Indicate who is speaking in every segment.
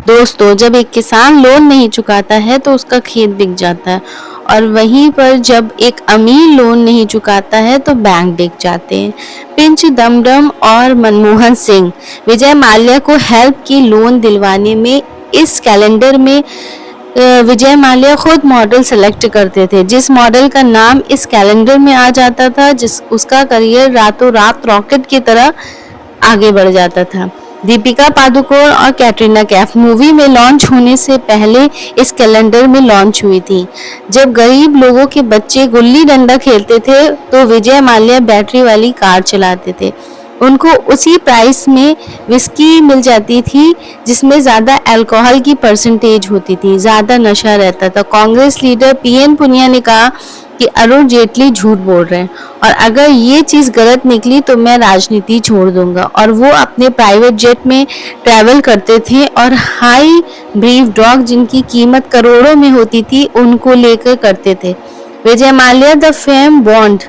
Speaker 1: दोस्तों, जब एक किसान लोन नहीं चुकाता है तो उसका खेत बिक जाता है, और वहीं पर जब एक अमीर लोन नहीं चुकाता है तो बैंक बिक जाते हैं। पिंच दमडम और मनमोहन सिंह विजय माल्या को हेल्प की लोन दिलवाने में। इस कैलेंडर में विजय माल्या खुद मॉडल सेलेक्ट करते थे। जिस मॉडल का नाम इस कैलेंडर में आ जाता था, जिस उसका करियर रातों रात रॉकेट की तरह आगे बढ़ जाता था। दीपिका पादुकोण और कैटरीना कैफ मूवी में लॉन्च होने से पहले इस कैलेंडर में लॉन्च हुई थी। जब गरीब लोगों के बच्चे गुल्ली डंडा खेलते थे तो विजय माल्या बैटरी वाली कार चलाते थे। उनको उसी प्राइस में विस्की मिल जाती थी जिसमें ज़्यादा अल्कोहल की परसेंटेज होती थी, ज़्यादा नशा रहता था। कांग्रेस लीडर पीएन पुनिया ने कहा कि अरुण जेटली झूठ बोल रहे हैं और अगर ये चीज़ गलत निकली तो मैं राजनीति छोड़ दूंगा। और वो अपने प्राइवेट जेट में ट्रैवल करते थे और हाई ब्रीफ डॉग जिनकी कीमत करोड़ों में होती थी उनको लेकर करते थे। Vijay Mallya the fame bond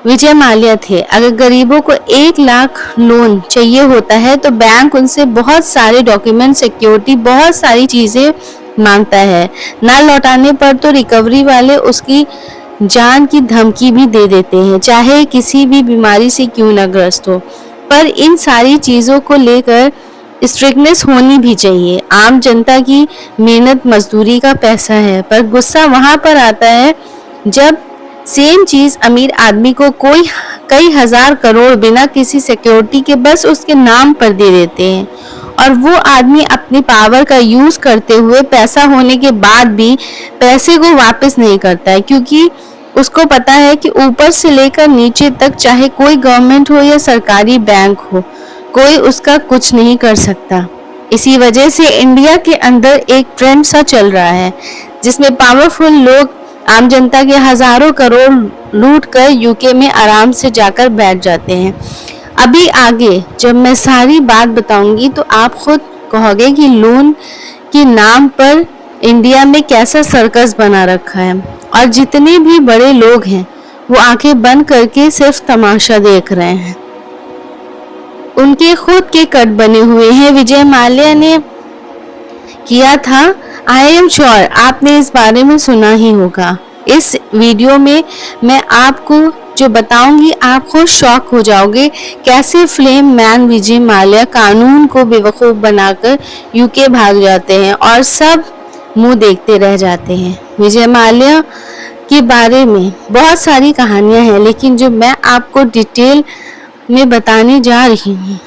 Speaker 1: Vijay Mallya थे। अगर गरीबों को 1 लाख लोन चाहिए होता है तो बैंक उनसे बहुत सारे डॉक्यूमेंट, सिक्योरिटी, बहुत सारी चीजें मांगता है। ना लौटाने पर तो रिकवरी वाले उसकी जान की धमकी भी दे देते हैं, चाहे किसी भी बीमारी से क्यों न ग्रस्त हो। पर इन सारी चीजों को लेकर स्ट्रिक्टनेस होनी भी चाहिए। आम जनता की मेहनत मजदूरी का पैसा है, पर गुस्सा वहां पर आता है जब सेम चीज अमीर आदमी को कोई कई हजार करोड़ बिना किसी सिक्योरिटी के बस उसके नाम पर दे देते हैं, और वो आदमी अपनी पावर का यूज करते हुए पैसा होने के बाद भी पैसे को वापस नहीं करता है, क्योंकि उसको पता है कि ऊपर से लेकर नीचे तक, चाहे कोई गवर्नमेंट हो या सरकारी बैंक हो, कोई उसका कुछ नहीं कर सकता। इसी वजह से इंडिया के अंदर एक ट्रेंड सा चल रहा है जिसमें पावरफुल लोग आम जनता के हजारों करोड़ लूट कर यूके में आराम से जाकर बैठ जाते हैं। अभी आगे जब मैं सारी बात बताऊंगी तो आप खुद कहोगे कि लोन के नाम पर इंडिया में कैसा सर्कस बना रखा है, और जितने भी बड़े लोग हैं वो आंखें बंद करके सिर्फ तमाशा देख रहे हैं। उनके खुद के कट बने हुए हैं। विजय माल्या ने किया था, आई एम श्योर आपने इस बारे में सुना ही होगा। इस वीडियो में मैं आपको जो बताऊंगी आप खुद शॉक हो जाओगे, कैसे फ्लेम मैन विजय माल्या कानून को बेवकूफ बनाकर यूके भाग जाते हैं और सब मुंह देखते रह जाते हैं। विजय माल्या के बारे में बहुत सारी कहानियां हैं, लेकिन जो मैं आपको डिटेल में बताने जा रही हूँ,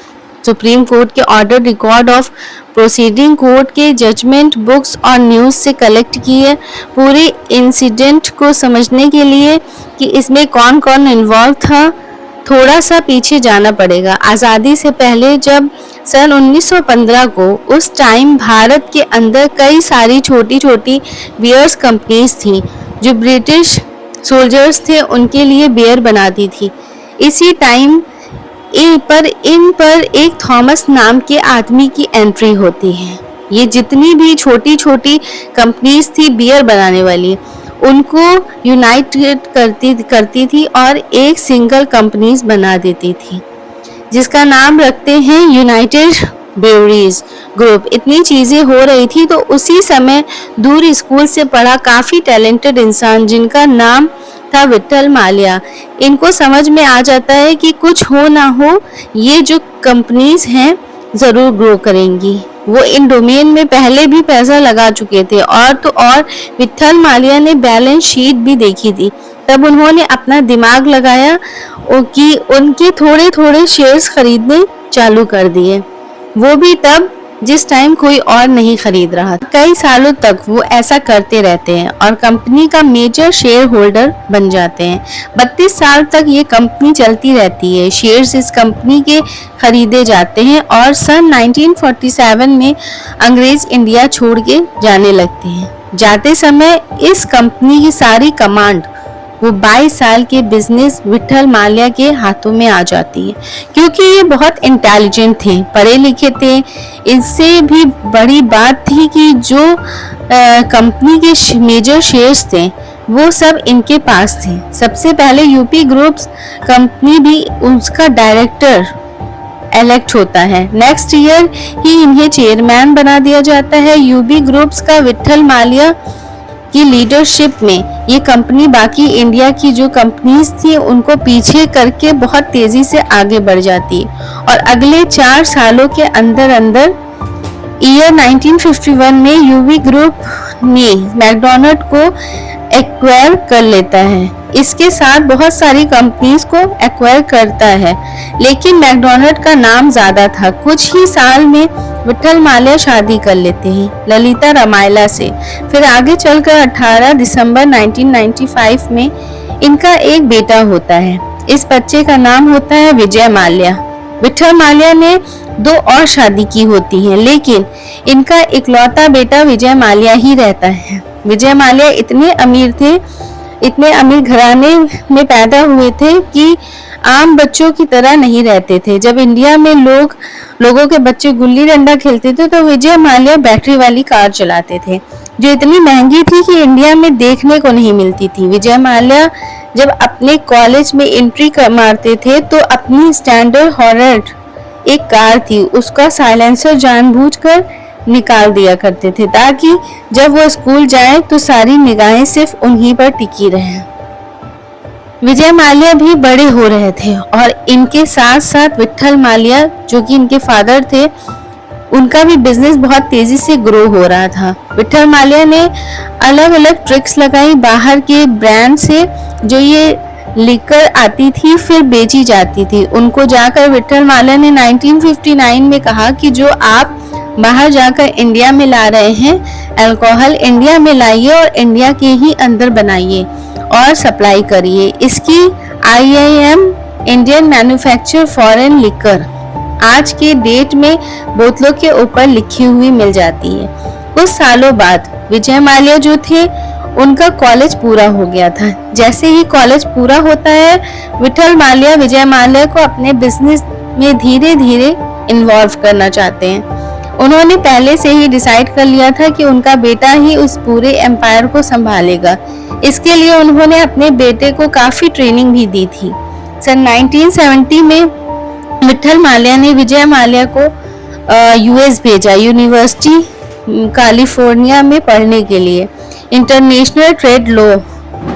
Speaker 1: सुप्रीम कोर्ट के order, record of proceeding, court के जजमेंट, बुक्स और न्यूज़ से कलेक्ट किए पूरे इंसिडेंट को समझने के लिए कि इसमें कौन कौन इन्वॉल्व था, थोड़ा सा पीछे जाना पड़ेगा। आज़ादी से पहले जब सन 1915 को, उस टाइम भारत के अंदर कई सारी छोटी छोटी बियर्स कंपनीज थी जो ब्रिटिश सोल्जर्स थे उनके लिए बियर बनाती थी। इसी टाइम इन पर एक थॉमस नाम के आदमी की एंट्री होती है। ये जितनी भी छोटी छोटी कंपनीज थी बियर बनाने वाली, उनको यूनाइटेड करती थी और एक सिंगल कंपनीज बना देती थी जिसका नाम रखते हैं यूनाइटेड ब्रूअरीज ग्रुप। इतनी चीज़ें हो रही थी तो उसी समय दूर स्कूल से पढ़ा काफ़ी टैलेंटेड इंसान जिनका नाम था विट्ठल माल्या, इनको समझ में आ जाता है कि कुछ हो ना हो ये जो कंपनीज हैं ज़रूर ग्रो करेंगी। वो इन डोमेन में पहले भी पैसा लगा चुके थे, और तो और विट्ठल माल्या ने बैलेंस शीट भी देखी थी। तब उन्होंने अपना दिमाग लगाया कि उनके थोड़े थोड़े शेयर्स खरीदने चालू कर दिए, वो भी तब जिस टाइम कोई और नहीं खरीद रहा। कई सालों तक वो ऐसा करते रहते हैं और कंपनी का मेजर शेयर होल्डर बन जाते हैं। 32 साल तक ये कंपनी चलती रहती है। शेयर्स इस कंपनी के खरीदे जाते हैं और सन 1947 में अंग्रेज इंडिया छोड़ के जाने लगते हैं। जाते समय इस कंपनी की सारी कमांड वो 22 साल के बिजनेस विट्ठल माल्या के हाथों में आ जाती है, क्योंकि ये बहुत इंटेलिजेंट थे, पढ़े लिखे थे। इससे भी बड़ी बात थी कि जो कंपनी के मेजर शेयर्स थे वो सब इनके पास थे। सबसे पहले यूपी ग्रुप्स कंपनी भी उसका डायरेक्टर इलेक्ट होता है। नेक्स्ट ईयर ही इन्हें चेयरमैन बना दिया जाता है। यूबी ग्रुप्स का विट्ठल माल्या की लीडरशिप में ये कंपनी बाकी इंडिया की जो कंपनीज थी उनको पीछे करके बहुत तेजी से आगे बढ़ जाती और अगले 4 सालों के अंदर अंदर ईयर 1951 में यूवी ग्रुप ने मैकडॉनल्ड को एक्वायर कर लेता है। इसके साथ बहुत सारी कंपनीज को एक्वायर करता है, लेकिन मैकडॉनल्ड का नाम ज्यादा था। कुछ ही साल में विट्ठल माल्या शादी कर लेते हैं ललिता रामायला से। फिर आगे चलकर 18 दिसंबर 1995 में इनका एक बेटा होता है। इस बच्चे का नाम होता है विजय माल्या। विट्ठल माल्या ने 2 और शादी की होती है, लेकिन इनका इकलौता बेटा विजय माल्या ही रहता है। विजय माल्या इतने अमीर घराने में पैदा हुए थे कि आम बच्चों की तरह नहीं रहते थे। जब इंडिया में लोगों के बच्चे गुल्ली डंडा खेलते थे तो विजय माल्या बैटरी वाली कार चलाते थे, जो इतनी महंगी थी कि इंडिया में देखने को नहीं मिलती थी। विजय माल्या जब अपने कॉलेज में एंट्री मारते थे तो अपनी स्टैंडर्ड हॉर्नेट एक कार थी, उसका साइलेंसर जानबूझकर निकाल दिया करते थे ताकि जब वो स्कूल जाए तो सारी निगाहें सिर्फ उन्हीं पर टिकी रहें। विजय माल्या भी बड़े हो रहे थे और इनके साथ साथ विट्ठल माल्या जो कि इनके फादर थे, उनका भी बिजनेस बहुत तेजी से ग्रो हो रहा था। विट्ठल माल्या ने अलग अलग ट्रिक्स लगाई बाहर के ब्रांड से, जो ये लिकर आती थी फिर बेची जाती थी। उनको जाकर विट्ठल माल्या ने 1959 में कहा कि जो आप बाहर जाकर इंडिया में ला रहे हैं अल्कोहल, इंडिया में लाइए और इंडिया के ही अंदर बनाइए और सप्लाई करिए। इसकी IIM Indian manufacture foreign liquor आज के डेट में बोतलों के ऊपर लिखी हुई मिल जाती है। कुछ सालों बाद विजय माल्या जो थे उनका कॉलेज पूरा हो गया था। जैसे ही कॉलेज पूरा होता है, विट्ठल माल्या विजय माल्या को अपने बिजनेस में धीरे धीरे इन्वॉल्व करना चाहते हैं। उन्होंने पहले से ही डिसाइड कर लिया था कि उनका बेटा ही उस पूरे एम्पायर को संभालेगा। इसके लिए उन्होंने अपने बेटे को काफी ट्रेनिंग भी दी थी। सन 1970 में विट्ठल माल्या ने विजय माल्या को US भेजा, यूनिवर्सिटी कैलिफोर्निया में पढ़ने के लिए। इंटरनेशनल ट्रेड लॉ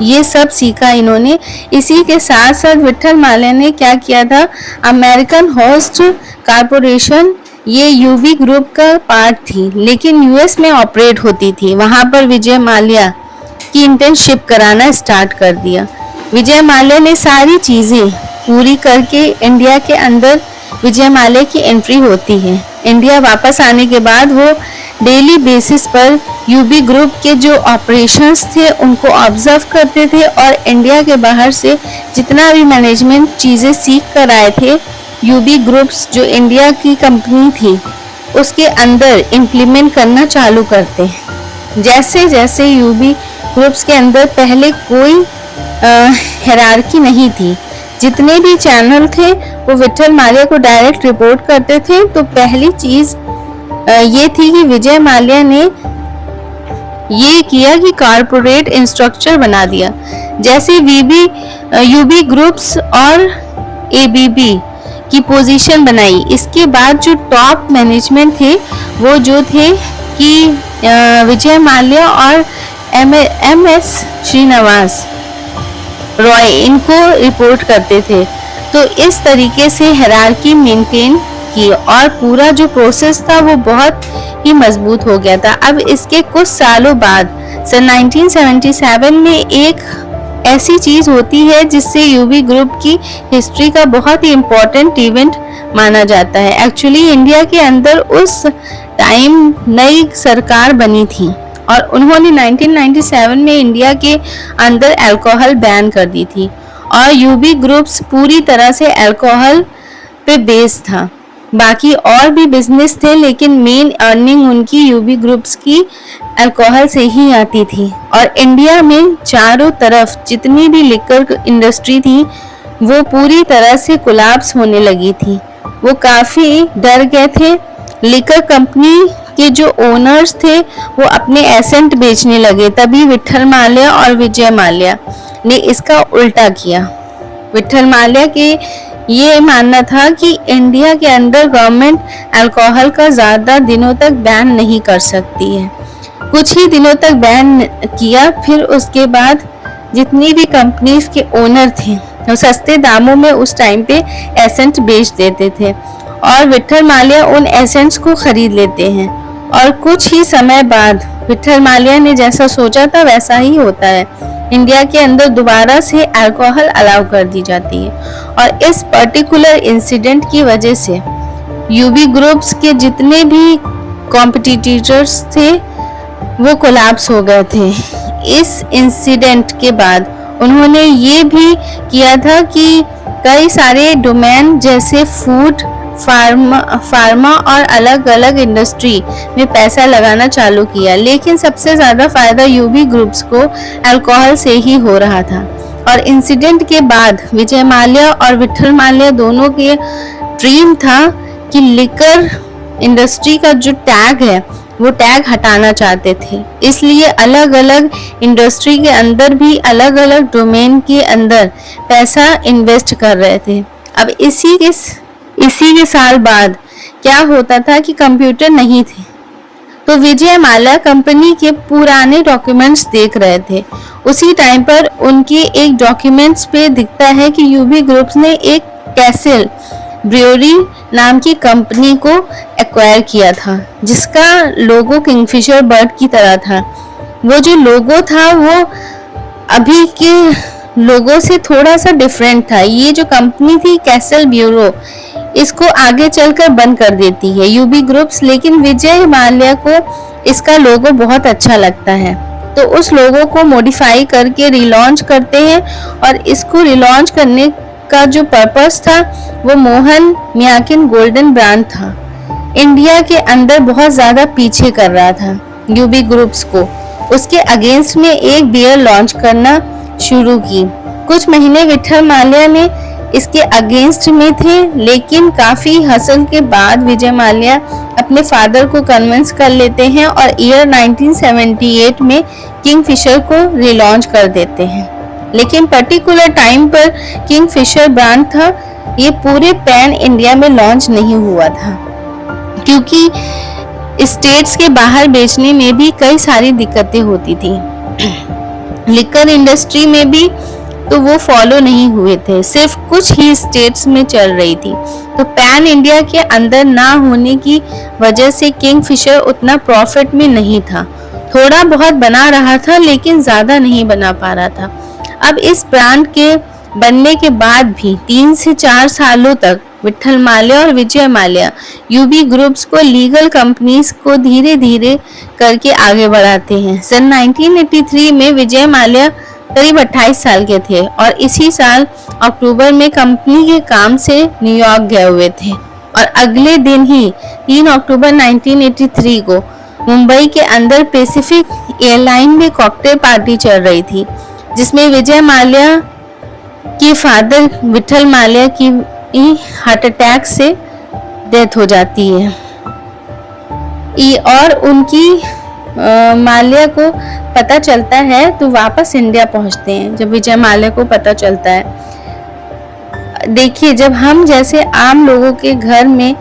Speaker 1: ये सब सीखा इन्होंने। इसी के साथ साथ विट्ठल माल्या ने क्या किया था, अमेरिकन हॉर्स कॉर्पोरेशन ये यूवी ग्रुप का पार्ट थी, लेकिन US में ऑपरेट होती थी। वहां पर विजय माल्या की इंटर्नशिप कराना स्टार्ट कर दिया। विजय माल्या ने सारी चीजें पूरी करके इंडिया के अंदर विजय माल्या की एंट्री होती है। इंडिया वापस आने के बाद वो डेली बेसिस पर यूबी ग्रुप के जो ऑपरेशंस थे उनको ऑब्जर्व करते थे और इंडिया के बाहर से जितना भी मैनेजमेंट चीजें सीख कर आए थे, यूबी ग्रुप्स जो इंडिया की कंपनी थी उसके अंदर इम्प्लीमेंट करना चालू करते हैं। जैसे जैसे यूबी ग्रुप्स के अंदर पहले कोई हायरार्की नहीं थी, जितने भी चैनल थे वो विट्ठल माल्या को डायरेक्ट रिपोर्ट करते थे। तो पहली चीज ये थी कि विजय माल्या ने ये किया कि कॉर्पोरेट इंस्ट्रक्चर बना दिया, जैसे यूबी ग्रुप्स और ABB की पोजीशन बनाई। इसके बाद जो टॉप मैनेजमेंट थे वो जो थे कि विजय माल्या और MS श्रीनिवास रॉय इनको रिपोर्ट करते थे। तो इस तरीके से हायरार्की मेंटेन की और पूरा जो प्रोसेस था वो बहुत ही मजबूत हो गया था। अब इसके कुछ सालों बाद सन 1977 में एक ऐसी चीज होती है जिससे यूबी ग्रुप की हिस्ट्री का बहुत ही इम्पोर्टेंट इवेंट माना जाता है। एक्चुअली इंडिया के अंदर उस टाइम नई सरकार बनी थी और उन्होंने 1997 में इंडिया के अंदर अल्कोहल बैन कर दी थी और यूबी ग्रुप्स पूरी तरह से अल्कोहल पे बेस्ड था। बाकी और भी बिजनेस थे, लेकिन मेन अर्निंग उनकी यूबी ग्रुप्स की अल्कोहल से ही आती थी। और इंडिया में चारों तरफ जितनी भी लिकर इंडस्ट्री थी वो पूरी तरह से कोलैप्स होने लगी थी। वो काफी डर गए थे। लिकर कंपनी के जो ओनर्स थे वो अपने एसेट बेचने लगे। तभी विट्ठल माल्या और विजय माल्या ने इसका उल्टा किया। विट्ठल माल्या के ये मानना था कि इंडिया के अंदर गवर्नमेंट अल्कोहल का ज़्यादा दिनों तक बैन नहीं कर सकती है। कुछ ही दिनों तक बैन किया, फिर उसके बाद जितनी भी कंपनीज के ओनर थे वो सस्ते दामों में उस टाइम पे एसेंट बेच देते थे और विठल माल्या उन एसेंट्स को खरीद लेते हैं और कुछ ही समय बाद विठल माल्या ने जैसा सोचा था वैसा ही होता है। इंडिया के अंदर दोबारा से अल्कोहल अलाउ कर दी जाती है और इस पर्टिकुलर इंसिडेंट की वजह से यूबी ग्रुप्स के जितने भी कॉम्पिटिटर्स थे वो कोलैप्स हो गए थे। इस इंसिडेंट के बाद उन्होंने ये भी किया था कि कई सारे डोमेन जैसे फूड, फार्मा और अलग अलग इंडस्ट्री में पैसा लगाना चालू किया, लेकिन सबसे ज़्यादा फायदा यूबी ग्रुप्स को अल्कोहल से ही हो रहा था। और इंसिडेंट के बाद विजय माल्या और विठल माल्या दोनों के ड्रीम था कि लिकर इंडस्ट्री का जो टैग है वो टैग हटाना चाहते थे, इसलिए अलग अलग इंडस्ट्री के अंदर भी अलग अलग डोमेन के अंदर पैसा इन्वेस्ट कर रहे थे। अब इसी के साल बाद क्या होता था कि कंप्यूटर नहीं थे, तो विजय माल्या कंपनी के पुराने डॉक्यूमेंट्स देख रहे थे। उसी टाइम पर उनके एक डॉक्यूमेंट्स पे दिखता है कि यूबी ग्रुप्स ने एक कैसल ब्रियोरी नाम की कंपनी को एक्वायर किया था, जिसका लोगो किंगफिशर बर्ड की तरह था। वो जो लोगो था वो अभी के लोगो से थोड़ा सा डिफरेंट था। ये जो कंपनी थी कैसल ब्यूरो, इसको आगे चलकर बंद कर देती है यूबी ग्रुप्स, लेकिन विजय माल्या को इसका लोगो बहुत अच्छा लगता है, तो उस लोगो को मॉडिफाई करके रिलॉन्च करते हैं और इसको रिलॉन्च करने का जो पर्पस था वो मोहन मियाकिन गोल्डन ब्रांड था। इंडिया के अंदर बहुत ज़्यादा पीछे कर रहा था यूबी ग्रुप्स को, उसके अगेंस्ट में एक बियर लॉन्च करना शुरू की। कुछ महीने विठल माल्या ने इसके अगेंस्ट में थे, लेकिन काफ़ी हसल के बाद विजय माल्या अपने फादर को कन्विंस कर लेते हैं और ईयर 1978 में किंगफिशर को रिलॉन्च कर देते हैं। लेकिन पर्टिकुलर टाइम पर किंगफिशर ब्रांड था, ये पूरे पैन इंडिया में लॉन्च नहीं हुआ था, क्योंकि स्टेट्स के बाहर बेचने में भी कई सारी दिक्कतें होती थी। लिकर इंडस्ट्री में भी तो वो फॉलो नहीं हुए थे, सिर्फ कुछ ही स्टेट्स में चल रही थी, तो पैन इंडिया के अंदर ना होने की वजह से किंगफिशर उतना प्रॉफिट में नहीं था। थोड़ा बहुत बना रहा था लेकिन ज़्यादा नहीं बना पा रहा था। अब इस ब्रांड के बनने के बाद भी 3 से 4 सालों तक विठल माल्या और विजय माल्या यूबी ग्रुप्स को लीगल कंपनीज को धीरे धीरे करके आगे बढ़ाते हैं। सन 1983 में विजय माल्या करीब 28 साल के थे और इसी साल अक्टूबर में कंपनी के काम से न्यूयॉर्क गए हुए थे और अगले दिन ही 3 अक्टूबर 1983 को मुंबई के अंदर पैसिफिक एयरलाइन में कॉकटेल पार्टी चल रही थी, जिसमें विजय माल्या के फादर विठल माल्या की हार्ट अटैक से डेथ हो जाती है और उनकी माल्या को पता चलता है तो वापस इंडिया पहुंचते हैं। जब विजय माल्या को पता चलता है, देखिए जब हम जैसे आम लोगों के घर में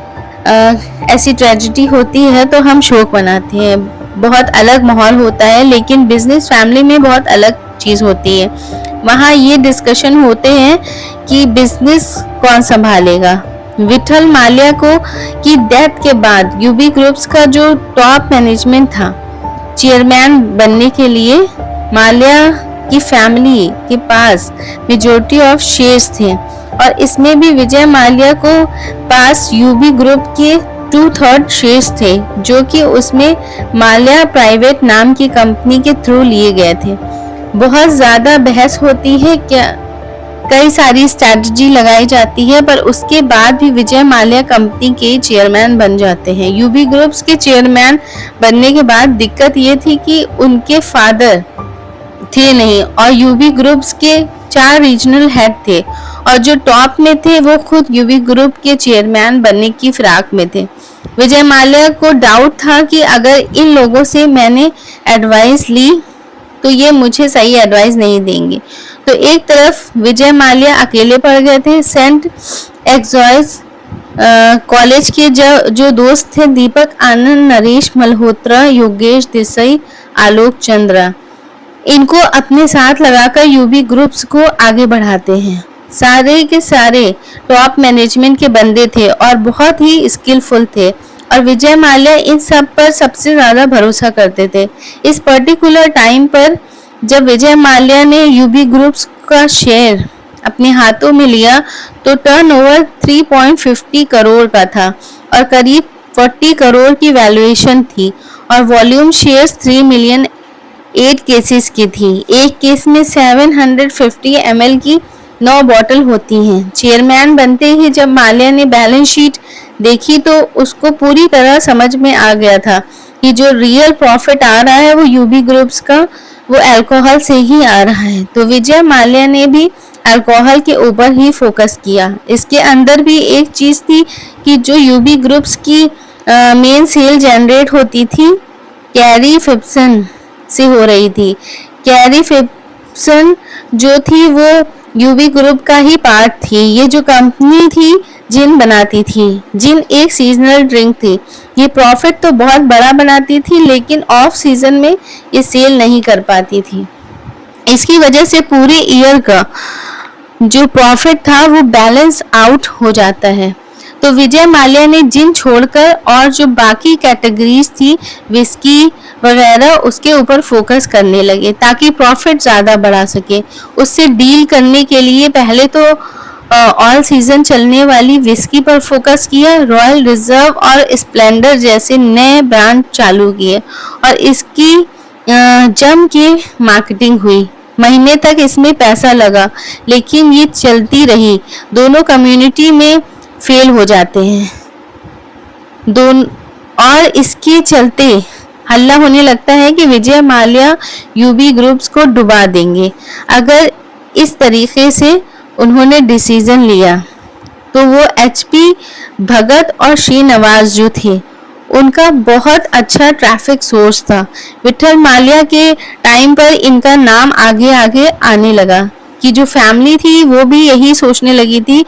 Speaker 1: ऐसी ट्रेजेडी होती है तो हम शोक मनाते हैं, बहुत अलग माहौल होता है, लेकिन बिजनेस फैमिली में बहुत अलग चीज़ होती है। वहाँ ये डिस्कशन होते हैं कि बिजनेस कौन संभालेगा। विठल माल्या को की डेथ के बाद यूबी ग्रुप्स का जो टॉप मैनेजमेंट था, चेयरमैन बनने के लिए माल्या की फैमिली के पास मेजॉरिटी ऑफ शेयर्स थे और इसमें भी विजय माल्या को पास यूबी ग्रुप के 2/3 शेयर्स थे, जो कि उसमें माल्या प्राइवेट नाम की कंपनी के थ्रू लिए गए थे। बहुत ज़्यादा बहस होती है, क्या कई सारी स्ट्रैटेजी लगाई जाती है, पर उसके बाद भी विजय माल्या कंपनी के चेयरमैन बन जाते हैं। यूबी ग्रुप्स के चेयरमैन बनने के बाद दिक्कत ये थी कि उनके फादर थे नहीं और यूबी ग्रुप्स के 4 रीजनल हेड थे और जो टॉप में थे वो खुद यूबी ग्रुप के चेयरमैन बनने की फिराक में थे। विजय माल्या को डाउट था कि अगर इन लोगों से मैंने एडवाइस ली तो ये मुझे सही एडवाइस नहीं देंगे। तो एक तरफ विजय माल्या अकेले पड़ गए थे। सेंट एक्सॉइस कॉलेज के जो दोस्त थे दीपक आनंद, नरेश मल्होत्रा, योगेश देसाई, आलोक चंद्रा, इनको अपने साथ लगाकर यूबी ग्रुप्स को आगे बढ़ाते हैं। सारे के सारे टॉप मैनेजमेंट के बंदे थे और बहुत ही स्किलफुल थे और विजय माल्या इन सब पर सबसे ज्यादा भरोसा करते थे। इस पर्टिकुलर टाइम पर जब विजय माल्या ने यूबी ग्रुप्स का शेयर अपने हाथों में लिया तो टर्नओवर 3.50 करोड़ का था और करीब 40 करोड़ की वैल्यूएशन थी और वॉल्यूम शेयर्स 3 मिलियन 8 केसेस की थी। एक केस में 750 ml की 9 बॉटल होती हैं। चेयरमैन बनते ही जब माल्या ने बैलेंस शीट देखी तो उसको पूरी तरह समझ में आ गया था कि जो रियल प्रॉफिट आ रहा है वो यूबी ग्रुप्स का वो अल्कोहल से ही आ रहा है। तो विजय माल्या ने भी अल्कोहल के ऊपर ही फोकस किया। इसके अंदर भी एक चीज थी कि जो यूबी ग्रुप्स की मेन सेल जनरेट होती थी कैरी फिप्सन से हो रही थी। कैरी फिप्सन जो थी वो यूबी ग्रुप का ही पार्ट थी। ये जो कंपनी थी जिन बनाती थी, जिन एक सीजनल ड्रिंक थी। ये प्रॉफिट तो बहुत बड़ा बनाती थी लेकिन ऑफ सीजन में ये सेल नहीं कर पाती थी। इसकी वजह से पूरे ईयर का जो प्रॉफिट था वो बैलेंस आउट हो जाता है। तो विजय माल्या ने जिन छोड़कर और जो बाकी कैटेगरीज थी विस्की वगैरह उसके ऊपर फोकस करने लगे ताकि प्रॉफिट ज़्यादा बढ़ा सके। उससे डील करने के लिए पहले तो ऑल सीजन चलने वाली विस्की पर फोकस किया, रॉयल रिजर्व और स्प्लेंडर जैसे नए ब्रांड चालू किए और इसकी जम के मार्केटिंग हुई। महीने तक इसमें पैसा लगा लेकिन ये चलती रही। दोनों कम्युनिटी में फेल हो जाते हैं और इसके चलते हल्ला होने लगता है कि विजय माल्या यूबी ग्रुप्स को डुबा देंगे। अगर इस तरीके से उन्होंने डिसीजन लिया तो वो एचपी भगत और श्री नवाज जो थे उनका बहुत अच्छा ट्रैफिक सोर्स था। विठल माल्या के टाइम पर इनका नाम आगे आगे आने लगा कि जो फैमिली थी वो भी यही सोचने लगी थी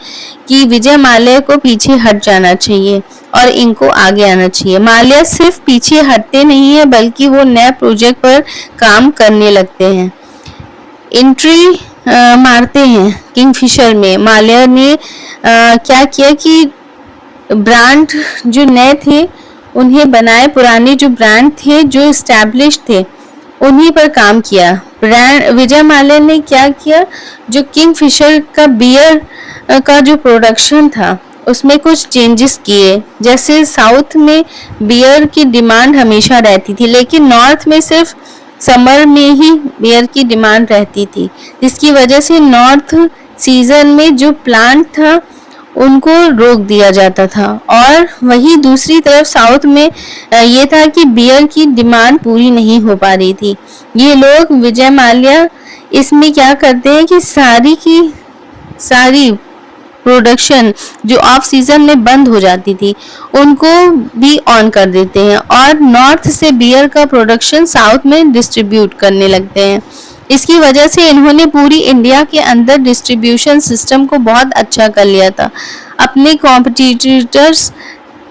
Speaker 1: कि विजय माल्या को पीछे हट जाना चाहिए और इनको आगे आना चाहिए। माल्या सिर्फ पीछे हटते नहीं है बल्कि वो नए प्रोजेक्ट पर काम करने लगते हैं। एंट्री मारते हैं किंगफिशर में। माल्या ने क्या किया कि ब्रांड जो नए थे उन्हें बनाए, पुराने जो ब्रांड थे जो एस्टैब्लिश थे उन्हीं पर काम किया। ब्रांड विजय माल्या ने क्या किया, जो किंगफिशर का बियर का जो प्रोडक्शन था उसमें कुछ चेंजेस किए। जैसे साउथ में बियर की डिमांड हमेशा रहती थी लेकिन नॉर्थ में सिर्फ समर में ही बियर की डिमांड रहती थी, जिसकी वजह से नॉर्थ सीजन में जो प्लांट था उनको रोक दिया जाता था और वही दूसरी तरफ साउथ में ये था कि बियर की डिमांड पूरी नहीं हो पा रही थी। ये लोग विजय माल्या इसमें क्या करते हैं कि सारी की सारी प्रोडक्शन जो ऑफ सीजन में बंद हो जाती थी उनको भी ऑन कर देते हैं और नॉर्थ से बियर का प्रोडक्शन साउथ में डिस्ट्रीब्यूट करने लगते हैं। इसकी वजह से इन्होंने पूरी इंडिया के अंदर डिस्ट्रीब्यूशन सिस्टम को बहुत अच्छा कर लिया था। अपने कॉम्पिटिटर्स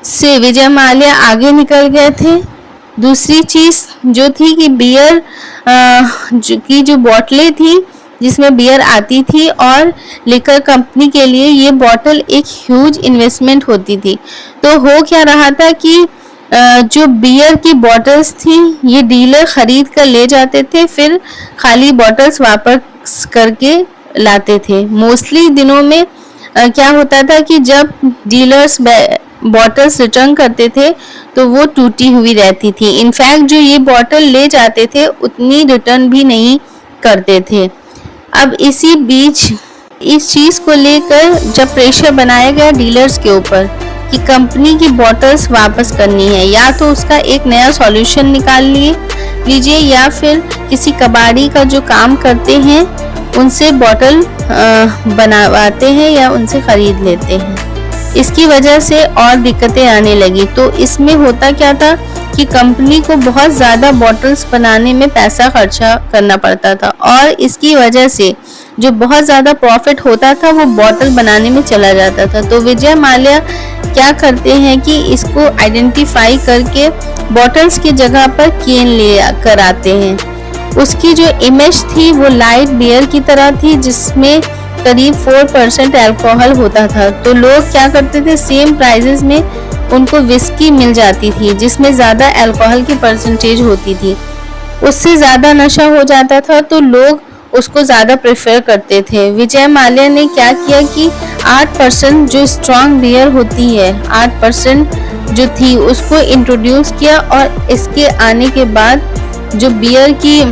Speaker 1: से विजय माल्या आगे निकल गए थे। दूसरी चीज जो थी कि बियर की जो बोतलें थी जिसमें बियर आती थी और लिकर कंपनी के लिए ये बोतल एक ह्यूज इन्वेस्टमेंट होती थी। तो हो क्या रहा था कि जो बियर की बॉटल्स थी ये डीलर खरीद कर ले जाते थे, फिर खाली बॉटल्स वापस करके लाते थे। मोस्टली दिनों में क्या होता था कि जब डीलर्स बॉटल्स रिटर्न करते थे तो वो टूटी हुई रहती थी। इनफैक्ट जो ये बॉटल ले जाते थे उतनी रिटर्न भी नहीं करते थे। अब इसी बीच इस चीज को लेकर जब प्रेशर बनाया गया डीलर्स के ऊपर कि कंपनी की बॉटल्स वापस करनी है, या तो उसका एक नया सॉल्यूशन निकाल लीजिए या फिर किसी कबाड़ी का जो काम करते हैं उनसे बॉटल बनवाते हैं या उनसे खरीद लेते हैं। इसकी वजह से और दिक्कतें आने लगी। तो इसमें होता क्या था कि कंपनी को बहुत ज़्यादा बॉटल्स बनाने में पैसा खर्चा करना पड़ता था और इसकी वजह से जो बहुत ज़्यादा प्रॉफिट होता था वो बॉटल बनाने में चला जाता था। तो विजय माल्या क्या करते हैं कि इसको आइडेंटिफाई करके बॉटल्स की जगह पर केन ले कर आते हैं। उसकी जो इमेज थी वो लाइट बियर की तरह थी जिसमें करीब 4% अल्कोहल होता था। तो लोग क्या करते थे, सेम प्राइजेस में उनको विस्की मिल जाती थी जिसमें ज़्यादा अल्कोहल की परसेंटेज होती थी, उससे ज़्यादा नशा हो जाता था तो लोग उसको ज़्यादा प्रेफर करते थे। विजय माल्या ने क्या किया कि 8% जो स्ट्रॉन्ग बियर होती है 8% जो थी उसको इंट्रोड्यूस किया और इसके आने के बाद जो बियर की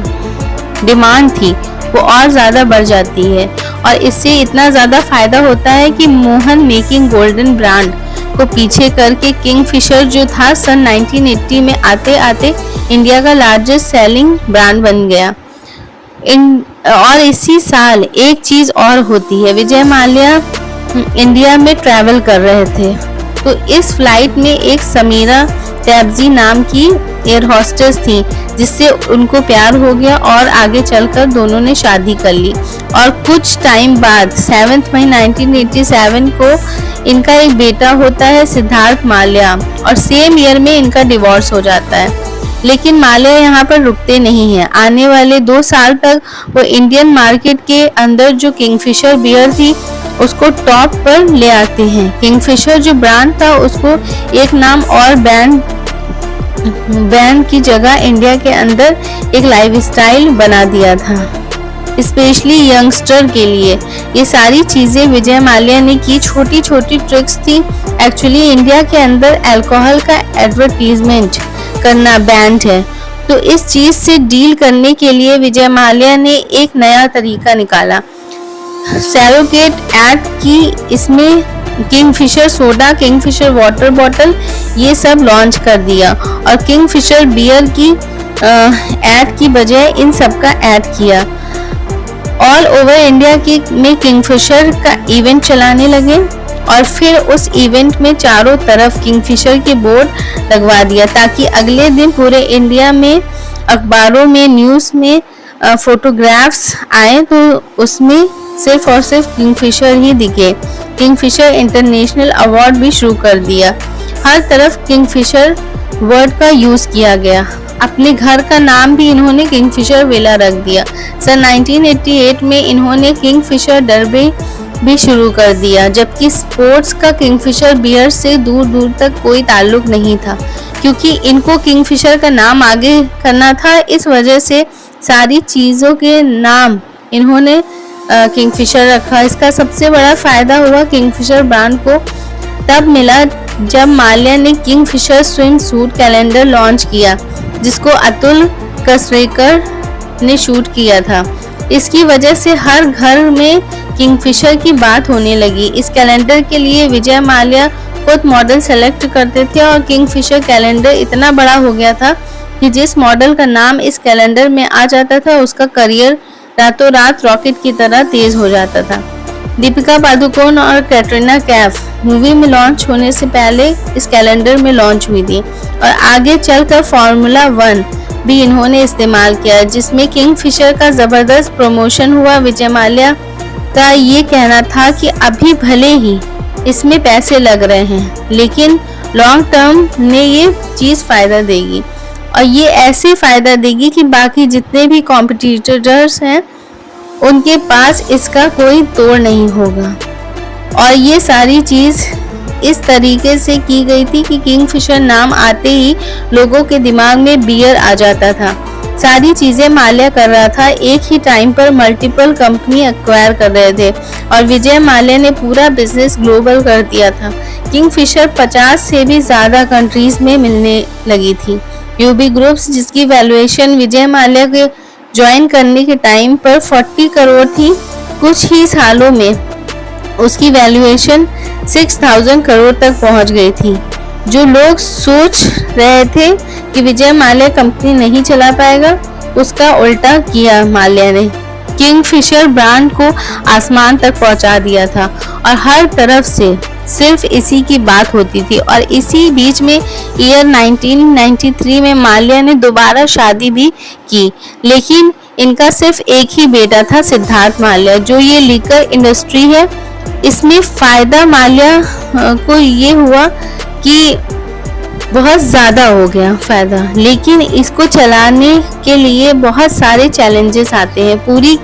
Speaker 1: डिमांड थी वो और ज़्यादा बढ़ जाती है और इससे इतना ज़्यादा फायदा होता है कि मोहन मेकिंग गोल्डन ब्रांड को पीछे करके किंगफिशर जो था सन 1980 में आते आते इंडिया का लार्जेस्ट सेलिंग ब्रांड बन गया। और इसी साल एक चीज़ और होती है, विजय माल्या इंडिया में ट्रैवल कर रहे थे तो इस फ्लाइट में एक समीरा टैबजी नाम की एयर होस्टेस थी जिससे उनको प्यार हो गया और आगे चलकर दोनों ने शादी कर ली और कुछ टाइम बाद 7 मई 1987 को इनका एक बेटा होता है सिद्धार्थ माल्या और सेम ईयर में इनका डिवोर्स हो जाता है। लेकिन माल्या यहाँ पर रुकते नहीं हैं, आने वाले 2 साल तक वो इंडियन मार्केट के अंदर जो किंगफिशर बियर थी उसको टॉप पर ले आते हैं। किंगफिशर जो ब्रांड था उसको एक नाम और ब्रांड की जगह इंडिया के अंदर एक लाइफस्टाइल बना दिया था, स्पेशली यंगस्टर के लिए। ये सारी चीज़ें विजय माल्या ने की, छोटी छोटी ट्रिक्स थी। एक्चुअली इंडिया के अंदर अल्कोहल का एडवर्टीजमेंट करना बैंड है तो इस चीज़ से डील करने के लिए विजय माल्या ने एक नया तरीका निकाला, सैरोगेट ऐड की। इसमें Kingfisher soda, Kingfisher water bottle ये सब लॉन्च कर दिया और किंगफिशर बियर की ऐड की बजाय इन सब का ऐड किया। ऑल ओवर इंडिया में किंगफिशर का इवेंट चलाने लगे और फिर उस इवेंट में चारों तरफ किंगफिशर के बोर्ड लगवा दिया ताकि अगले दिन पूरे इंडिया में अखबारों में, न्यूज़ में फोटोग्राफ्स आए तो उसमें सिर्फ और सिर्फ किंगफिशर ही दिखे। किंगफिशर इंटरनेशनल अवार्ड भी शुरू कर दिया, हर तरफ किंगफिशर वर्ड का यूज़ किया गया। अपने घर का नाम भी इन्होंने किंगफिशर विला रख दिया। सन 1988 में इन्होंने किंगफिशर डरबे भी शुरू कर दिया, जबकि स्पोर्ट्स का किंगफिशर बियर से दूर दूर तक कोई ताल्लुक नहीं था क्योंकि इनको किंगफिशर का नाम आगे करना था। इस वजह से सारी चीज़ों के नाम इन्होंने किंगफिशर रखा। इसका सबसे बड़ा फायदा हुआ किंगफिशर ब्रांड को तब मिला जब माल्या ने Kingfisher swim suit calendar launch किया जिसको अतुल कसरेकर ने शूट किया था। इसकी वजह से हर घर में किंगफिशर की बात होने लगी। इस कैलेंडर के लिए विजय माल्या खुद मॉडल सेलेक्ट करते थे और किंगफिशर कैलेंडर इतना बड़ा हो गया था कि जिस मॉडल का नाम इस कैलेंडर में आ जाता था उसका करियर रातों रात रॉकेट की तरह तेज हो जाता था। दीपिका पादुकोण और कैटरीना कैफ मूवी में लॉन्च होने से पहले इस कैलेंडर में लॉन्च हुई थी और आगे चलकर फार्मूला 1 भी इन्होंने इस्तेमाल किया जिसमें किंगफिशर का ज़बरदस्त प्रमोशन हुआ। विजय माल्या का ये कहना था कि अभी भले ही इसमें पैसे लग रहे हैं लेकिन लॉन्ग टर्म में ये चीज़ फ़ायदा देगी और ये ऐसे फ़ायदा देगी कि बाकी जितने भी कॉम्पिटिटर्स हैं उनके पास इसका कोई तोड़ नहीं होगा। और ये सारी चीज़ इस तरीके से की गई थी कि किंगफिशर नाम आते ही लोगों के दिमाग में बियर आ जाता था। सारी चीज़ें माल्या कर रहा था, एक ही टाइम पर मल्टीपल कंपनी एक्वायर कर रहे थे और विजय माल्या ने पूरा बिजनेस ग्लोबल कर दिया था। किंगफिशर 50 से भी ज़्यादा कंट्रीज़ में मिलने लगी थी। यूबी ग्रुप्स जिसकी वैल्यूएशन विजय माल्या के ज्वाइन करने के टाइम पर 40 करोड़ थी, कुछ ही सालों में उसकी वैल्यूएशन 6000 करोड़ तक पहुंच गई थी। जो लोग सोच रहे थे कि विजय माल्या कंपनी नहीं चला पाएगा उसका उल्टा किया माल्या ने। किंगफिशर ब्रांड को आसमान तक पहुंचा दिया था और हर तरफ से सिर्फ इसी की बात होती थी। और इसी बीच में ईयर 1993 में माल्या ने दोबारा शादी भी की, लेकिन इनका सिर्फ एक ही बेटा था, सिद्धार्थ माल्या। जो ये लिकर इंडस्ट्री है, इसमें फायदा माल्या को ये हुआ कि बहुत ज़्यादा हो गया फायदा, लेकिन इसको चलाने के लिए बहुत सारे चैलेंजेस आते हैं। पूरी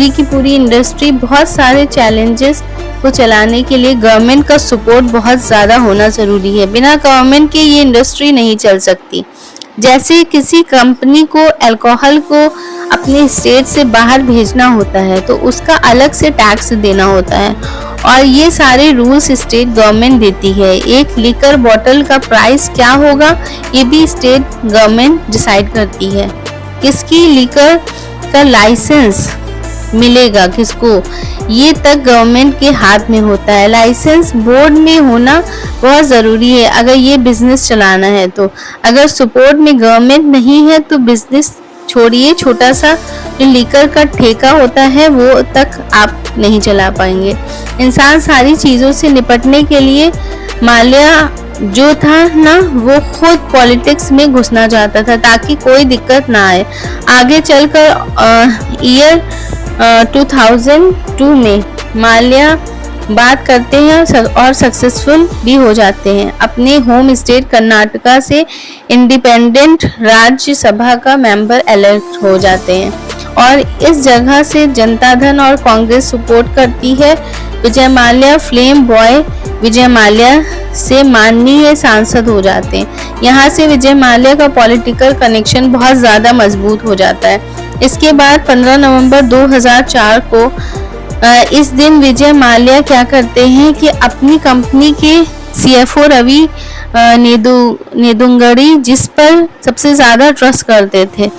Speaker 1: की पूरी इंडस्ट्री बहुत सारे चैलेंजेस को चलाने के लिए गवर्नमेंट का सपोर्ट बहुत ज़्यादा होना ज़रूरी है। बिना गवर्नमेंट के ये इंडस्ट्री नहीं चल सकती। जैसे किसी कंपनी को अल्कोहल को अपने स्टेट से बाहर भेजना होता है तो उसका अलग से टैक्स देना होता है, और ये सारे रूल्स स्टेट गवर्नमेंट देती है। एक लीकर बॉटल का प्राइस क्या होगा ये भी स्टेट गवर्नमेंट डिसाइड करती है। किसकी लीकर का लाइसेंस मिलेगा किसको, ये तक गवर्नमेंट के हाथ में होता है। लाइसेंस बोर्ड में होना बहुत ज़रूरी है अगर ये बिजनेस चलाना है तो। अगर सपोर्ट में गवर्नमेंट नहीं है तो बिजनेस छोड़िए, छोटा सा जो लीकर का ठेका होता है वो तक आप नहीं चला पाएंगे। इंसान सारी चीज़ों से निपटने के लिए माल्या जो था ना वो खुद पॉलिटिक्स में घुसना चाहता था ताकि कोई दिक्कत ना आए। आगे चलकर ईयर 2002 में माल्या बात करते हैं और सक्सेसफुल भी हो जाते हैं। अपने होम स्टेट कर्नाटका से इंडिपेंडेंट राज्य सभा का मेंबर इलेक्ट हो जाते हैं, और इस जगह से जनता दल और कांग्रेस सपोर्ट करती है। विजय माल्या फ्लेम बॉय विजय माल्या से माननीय सांसद हो जाते हैं। यहाँ से विजय माल्या का पॉलिटिकल कनेक्शन बहुत ज़्यादा मजबूत हो जाता है। इसके बाद 15 नवंबर 2004 को इस दिन विजय माल्या क्या करते हैं कि अपनी कंपनी के CFO रवि नेदुंगड़ी, जिस पर सबसे ज़्यादा ट्रस्ट करते थे,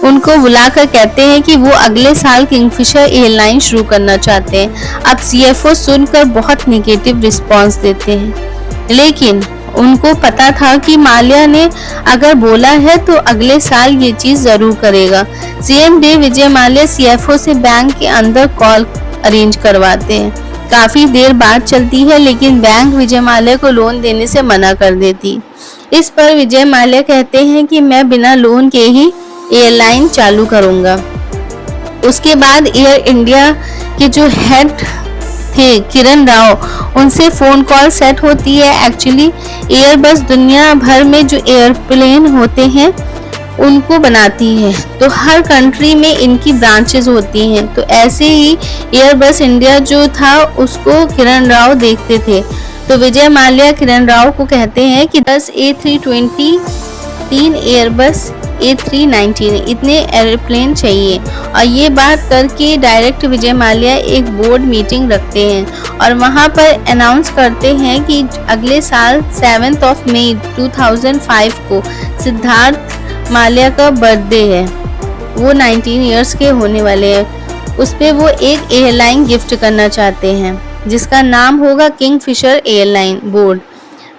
Speaker 1: उनको बुलाकर कहते हैं कि वो अगले साल किंगफिशर एयरलाइन शुरू करना चाहते हैं। अब CFO सुनकर बहुत नेगेटिव रिस्पांस देते हैं, लेकिन उनको पता था कि माल्या ने अगर बोला है तो अगले साल ये चीज़ ज़रूर करेगा। Same day Vijay Mallya CFO से बैंक के अंदर कॉल अरेंज करवाते हैं। काफ़ी देर बात चलती है, लेकिन बैंक विजय माल्या को लोन देने से मना कर देती। इस पर विजय माल्या कहते हैं कि मैं बिना लोन के ही एयरलाइन चालू करूंगा। उसके बाद एयर इंडिया के जो हेड थे किरण राव, उनसे फ़ोन कॉल सेट होती है। एक्चुअली एयरबस दुनिया भर में जो एयरप्लेन होते हैं उनको बनाती है, तो हर कंट्री में इनकी ब्रांचेस होती हैं। तो ऐसे ही एयरबस इंडिया जो था उसको किरण राव देखते थे। तो विजय माल्या किरण राव को कहते हैं कि 10 A320, 3 एयरबस A319 इतने एयरप्लेन चाहिए। और ये बात करके डायरेक्ट विजय माल्या एक बोर्ड मीटिंग रखते हैं और वहाँ पर अनाउंस करते हैं कि अगले साल 7 मई 2005 को सिद्धार्थ माल्या का बर्थडे है, वो 19 इयर्स के होने वाले हैं। उस पर वो एक एयरलाइन गिफ्ट करना चाहते हैं जिसका नाम होगा किंगफिशर एयरलाइन। बोर्ड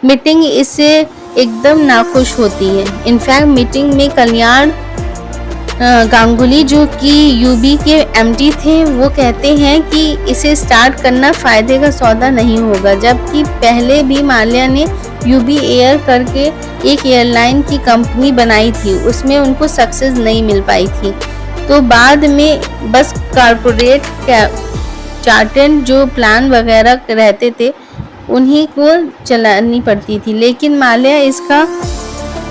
Speaker 1: मीटिंग इससे एकदम नाखुश होती है। इनफैक्ट मीटिंग में कल्याण गांगुली जो कि UB के MD थे, वो कहते हैं कि इसे स्टार्ट करना फ़ायदे का सौदा नहीं होगा, जबकि पहले भी माल्या ने UB एयर करके एक एयरलाइन की कंपनी बनाई थी, उसमें उनको सक्सेस नहीं मिल पाई थी। तो बाद में बस कॉर्पोरेट चार्टेड जो प्लान वगैरह रहते थे उन्हीं को चलानी पड़ती थी। लेकिन माल्या इसका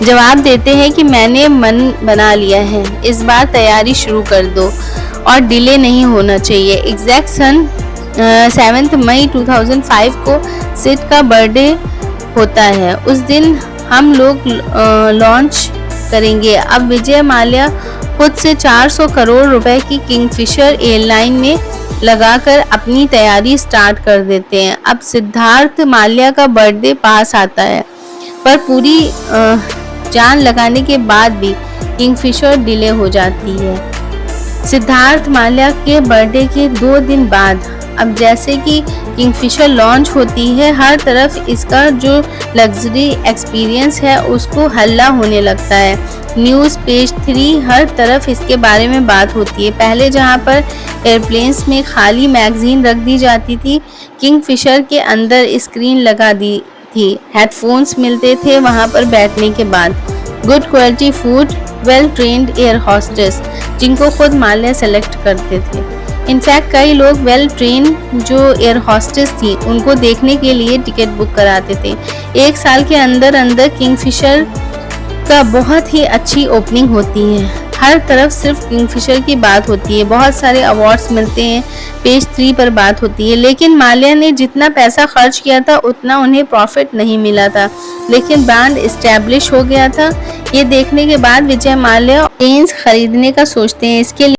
Speaker 1: जवाब देते हैं कि मैंने मन बना लिया है, इस बार तैयारी शुरू कर दो और डिले नहीं होना चाहिए। एग्जैक्ट सन 7 मई 2005 को सिड का बर्थडे होता है। उस दिन हम लोग लॉन्च करेंगे। अब विजय माल्या खुद से 400 करोड़ रुपए की किंगफिशर एयरलाइन में लगाकर अपनी तैयारी स्टार्ट कर देते हैं। अब सिद्धार्थ माल्या का बर्थडे पास आता है, पर पूरी जान लगाने के बाद भी किंगफिशर डिले हो जाती है। सिद्धार्थ माल्या के बर्थडे के 2 दिन बाद अब जैसे कि किंगफिशर लॉन्च होती है, हर तरफ इसका जो लग्जरी एक्सपीरियंस है उसको हल्ला होने लगता है। न्यूज़, पेज 3 हर तरफ इसके बारे में बात होती है। पहले जहाँ पर एयरप्लेन्स में खाली मैगज़ीन रख दी जाती थी, किंगफिशर के अंदर स्क्रीन लगा दी थी। हेडफोन्स मिलते थे वहाँ पर बैठने के बाद। Good quality food, well trained air hostess, जिनको खुद माल्या सेलेक्ट करते थे। इनफैक्ट कई लोग वेल ट्रेन जो एयर होस्टेस थी उनको देखने के लिए टिकट बुक कराते थे। 1 साल के अंदर अंदर किंगफिशर का बहुत ही अच्छी ओपनिंग होती है। हर तरफ सिर्फ किंगफिशर की बात होती है, बहुत सारे अवार्ड्स मिलते हैं, पेज 3 पर बात होती है। लेकिन माल्या ने जितना पैसा खर्च किया था उतना उन्हें प्रॉफिट नहीं मिला था, लेकिन ब्रांड एस्टैब्लिश हो गया था। ये देखने के बाद विजय माल्या प्लेन्स खरीदने का सोचते हैं। इसके लिए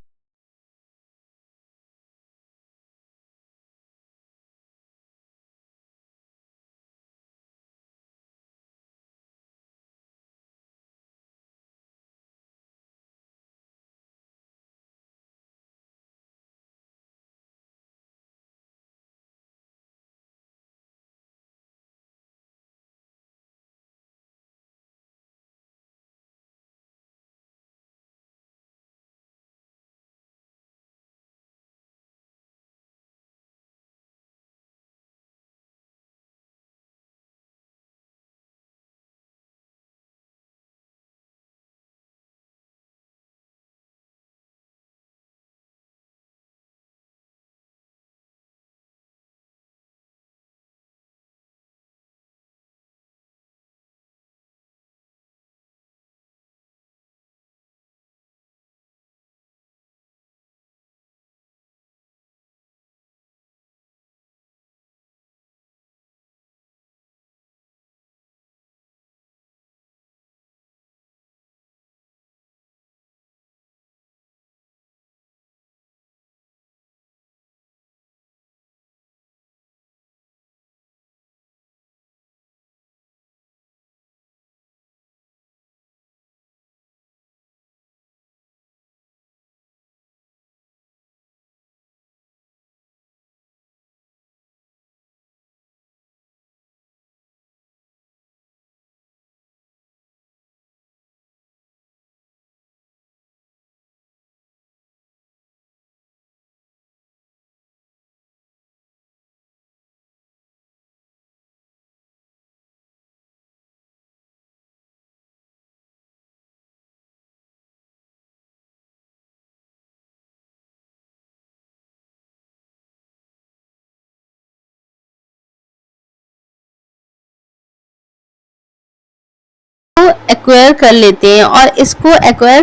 Speaker 1: एक्वायर कर लेते हैं और इसको एक्वायर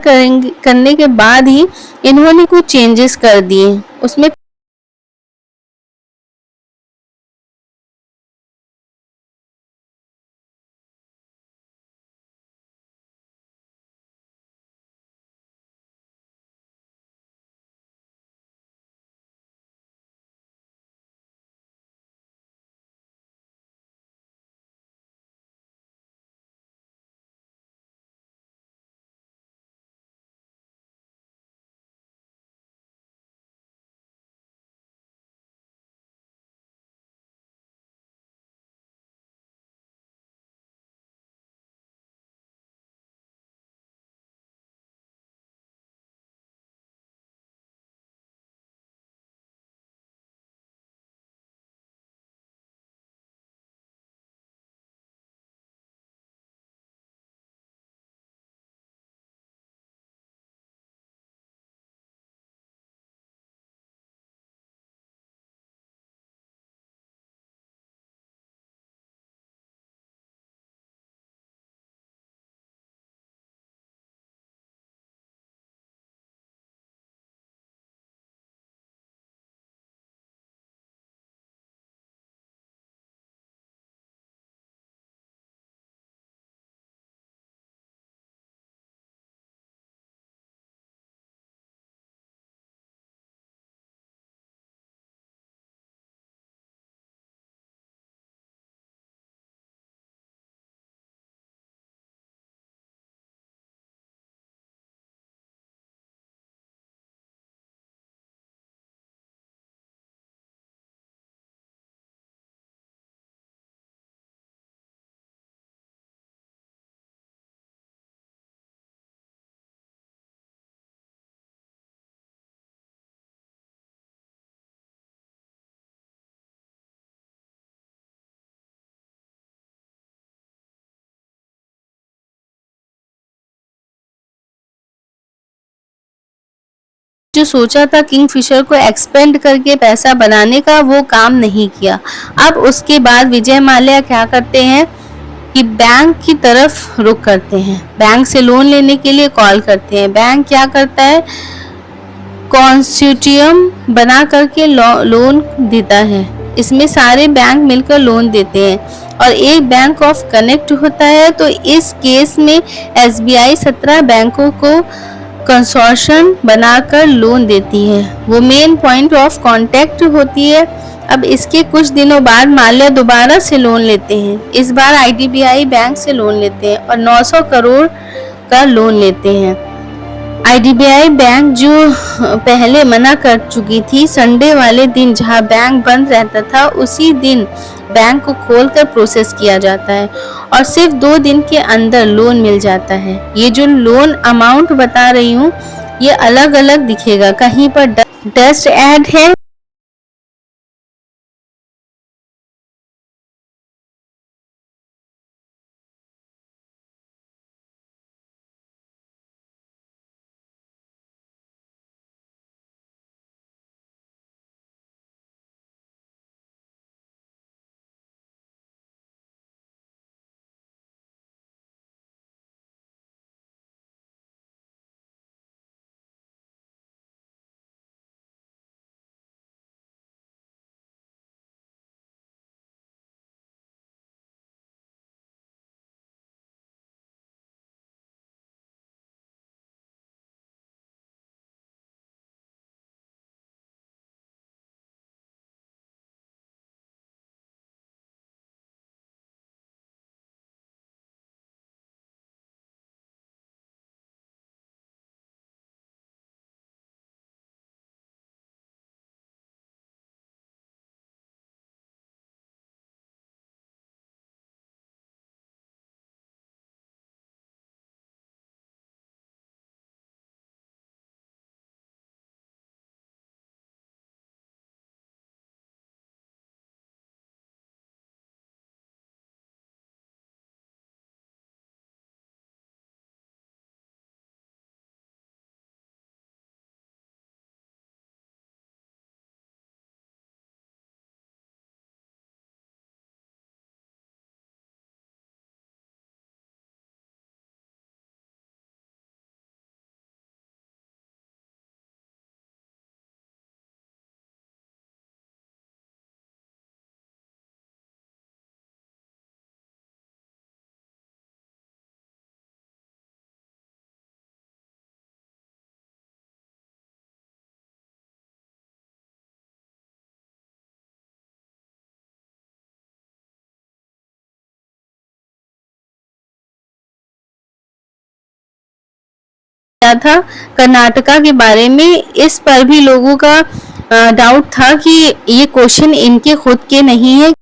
Speaker 1: करने के बाद ही इन्होंने कुछ चेंजेस कर दिए उसमें। जो सोचा था किंगफिशर को एक्सपेंड करके पैसा बनाने का, वो काम नहीं किया। अब उसके बाद विजय माल्या क्या करते हैं कि बैंक की तरफ रुख करते हैं, बैंक से लोन लेने के लिए कॉल करते हैं। बैंक क्या करता है, कॉन्सोर्टियम बना करके लोन देता है। इसमें सारे बैंक मिलकर लोन देते हैं और एक बैंक ऑफ कनेक्ट होता है। तो इस केस में एसबीआई 17 बैंकों को कंसोर्शियम बनाकर लोन देती है, वो मेन पॉइंट ऑफ कांटेक्ट होती है। अब इसके कुछ दिनों बाद माल्या दोबारा से लोन लेते हैं, इस बार आईडीबीआई बैंक से लोन लेते हैं और 900 करोड़ का लोन लेते हैं। आईडीबीआई बैंक जो पहले मना कर चुकी थी, संडे वाले दिन जहां बैंक बंद रहता था, उसी दिन बैंक को खोलकर प्रोसेस किया जाता है और सिर्फ 2 दिन के अंदर लोन मिल जाता है। ये जो लोन अमाउंट बता रही हूँ, ये अलग अलग दिखेगा, कहीं पर डस्ट ऐड है, किया था कर्नाटका के बारे में। इस पर भी लोगों का डाउट था कि ये क्वेश्चन इनके खुद के नहीं है।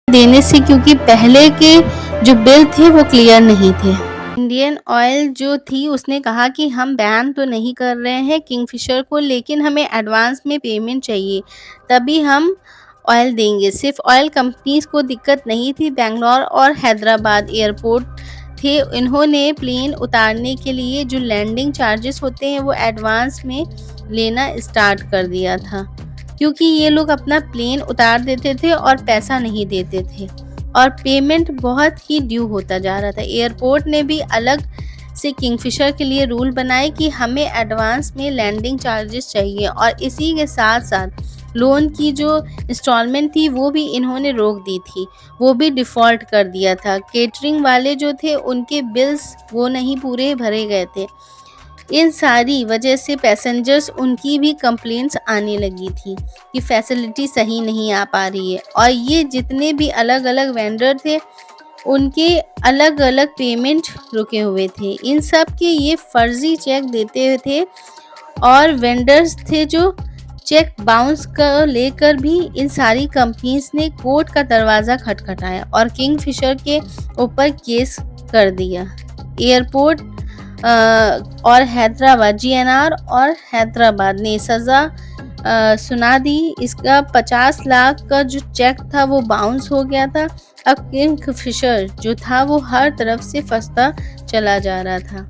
Speaker 1: देने से, क्योंकि पहले के जो बिल थे वो क्लियर नहीं थे। इंडियन ऑयल जो थी उसने कहा कि हम बैन तो नहीं कर रहे हैं किंगफिशर को, लेकिन हमें एडवांस में पेमेंट चाहिए, तभी हम ऑयल देंगे। सिर्फ ऑयल कंपनीज को दिक्कत नहीं थी, बेंगलोर और हैदराबाद एयरपोर्ट थे, इन्होंने प्लेन उतारने के लिए जो लैंडिंग चार्जेस होते हैं वो एडवांस में लेना स्टार्ट कर दिया था, क्योंकि ये लोग अपना प्लेन उतार देते थे और पैसा नहीं देते थे और पेमेंट बहुत ही ड्यू होता जा रहा था। एयरपोर्ट ने भी अलग से किंगफिशर के लिए रूल बनाए कि हमें एडवांस में लैंडिंग चार्जेस चाहिए, और इसी के साथ साथ लोन की जो इंस्टॉलमेंट थी वो भी इन्होंने रोक दी थी, वो भी डिफ़ॉल्ट कर दिया था। केटरिंग वाले जो थे उनके बिल्स वो नहीं पूरे भरे गए थे। इन सारी वजह से पैसेंजर्स उनकी भी कंप्लेंट्स आने लगी थी कि फैसिलिटी सही नहीं आ पा रही है, और ये जितने भी अलग अलग वेंडर थे उनके अलग अलग पेमेंट रुके हुए थे। इन सब के ये फर्जी चेक देते थे, और वेंडर्स थे जो चेक बाउंस कर लेकर भी इन सारी कंपनीज ने कोर्ट का दरवाज़ा खटखटाया और किंगफिशर के ऊपर केस कर दिया। एयरपोर्ट और हैदराबाद जीएनआर और हैदराबाद ने सज़ा सुना दी। इसका 50 लाख का जो चेक था वो बाउंस हो गया था। अब किंगफिशर जो था वो हर तरफ से फंसता चला जा रहा था।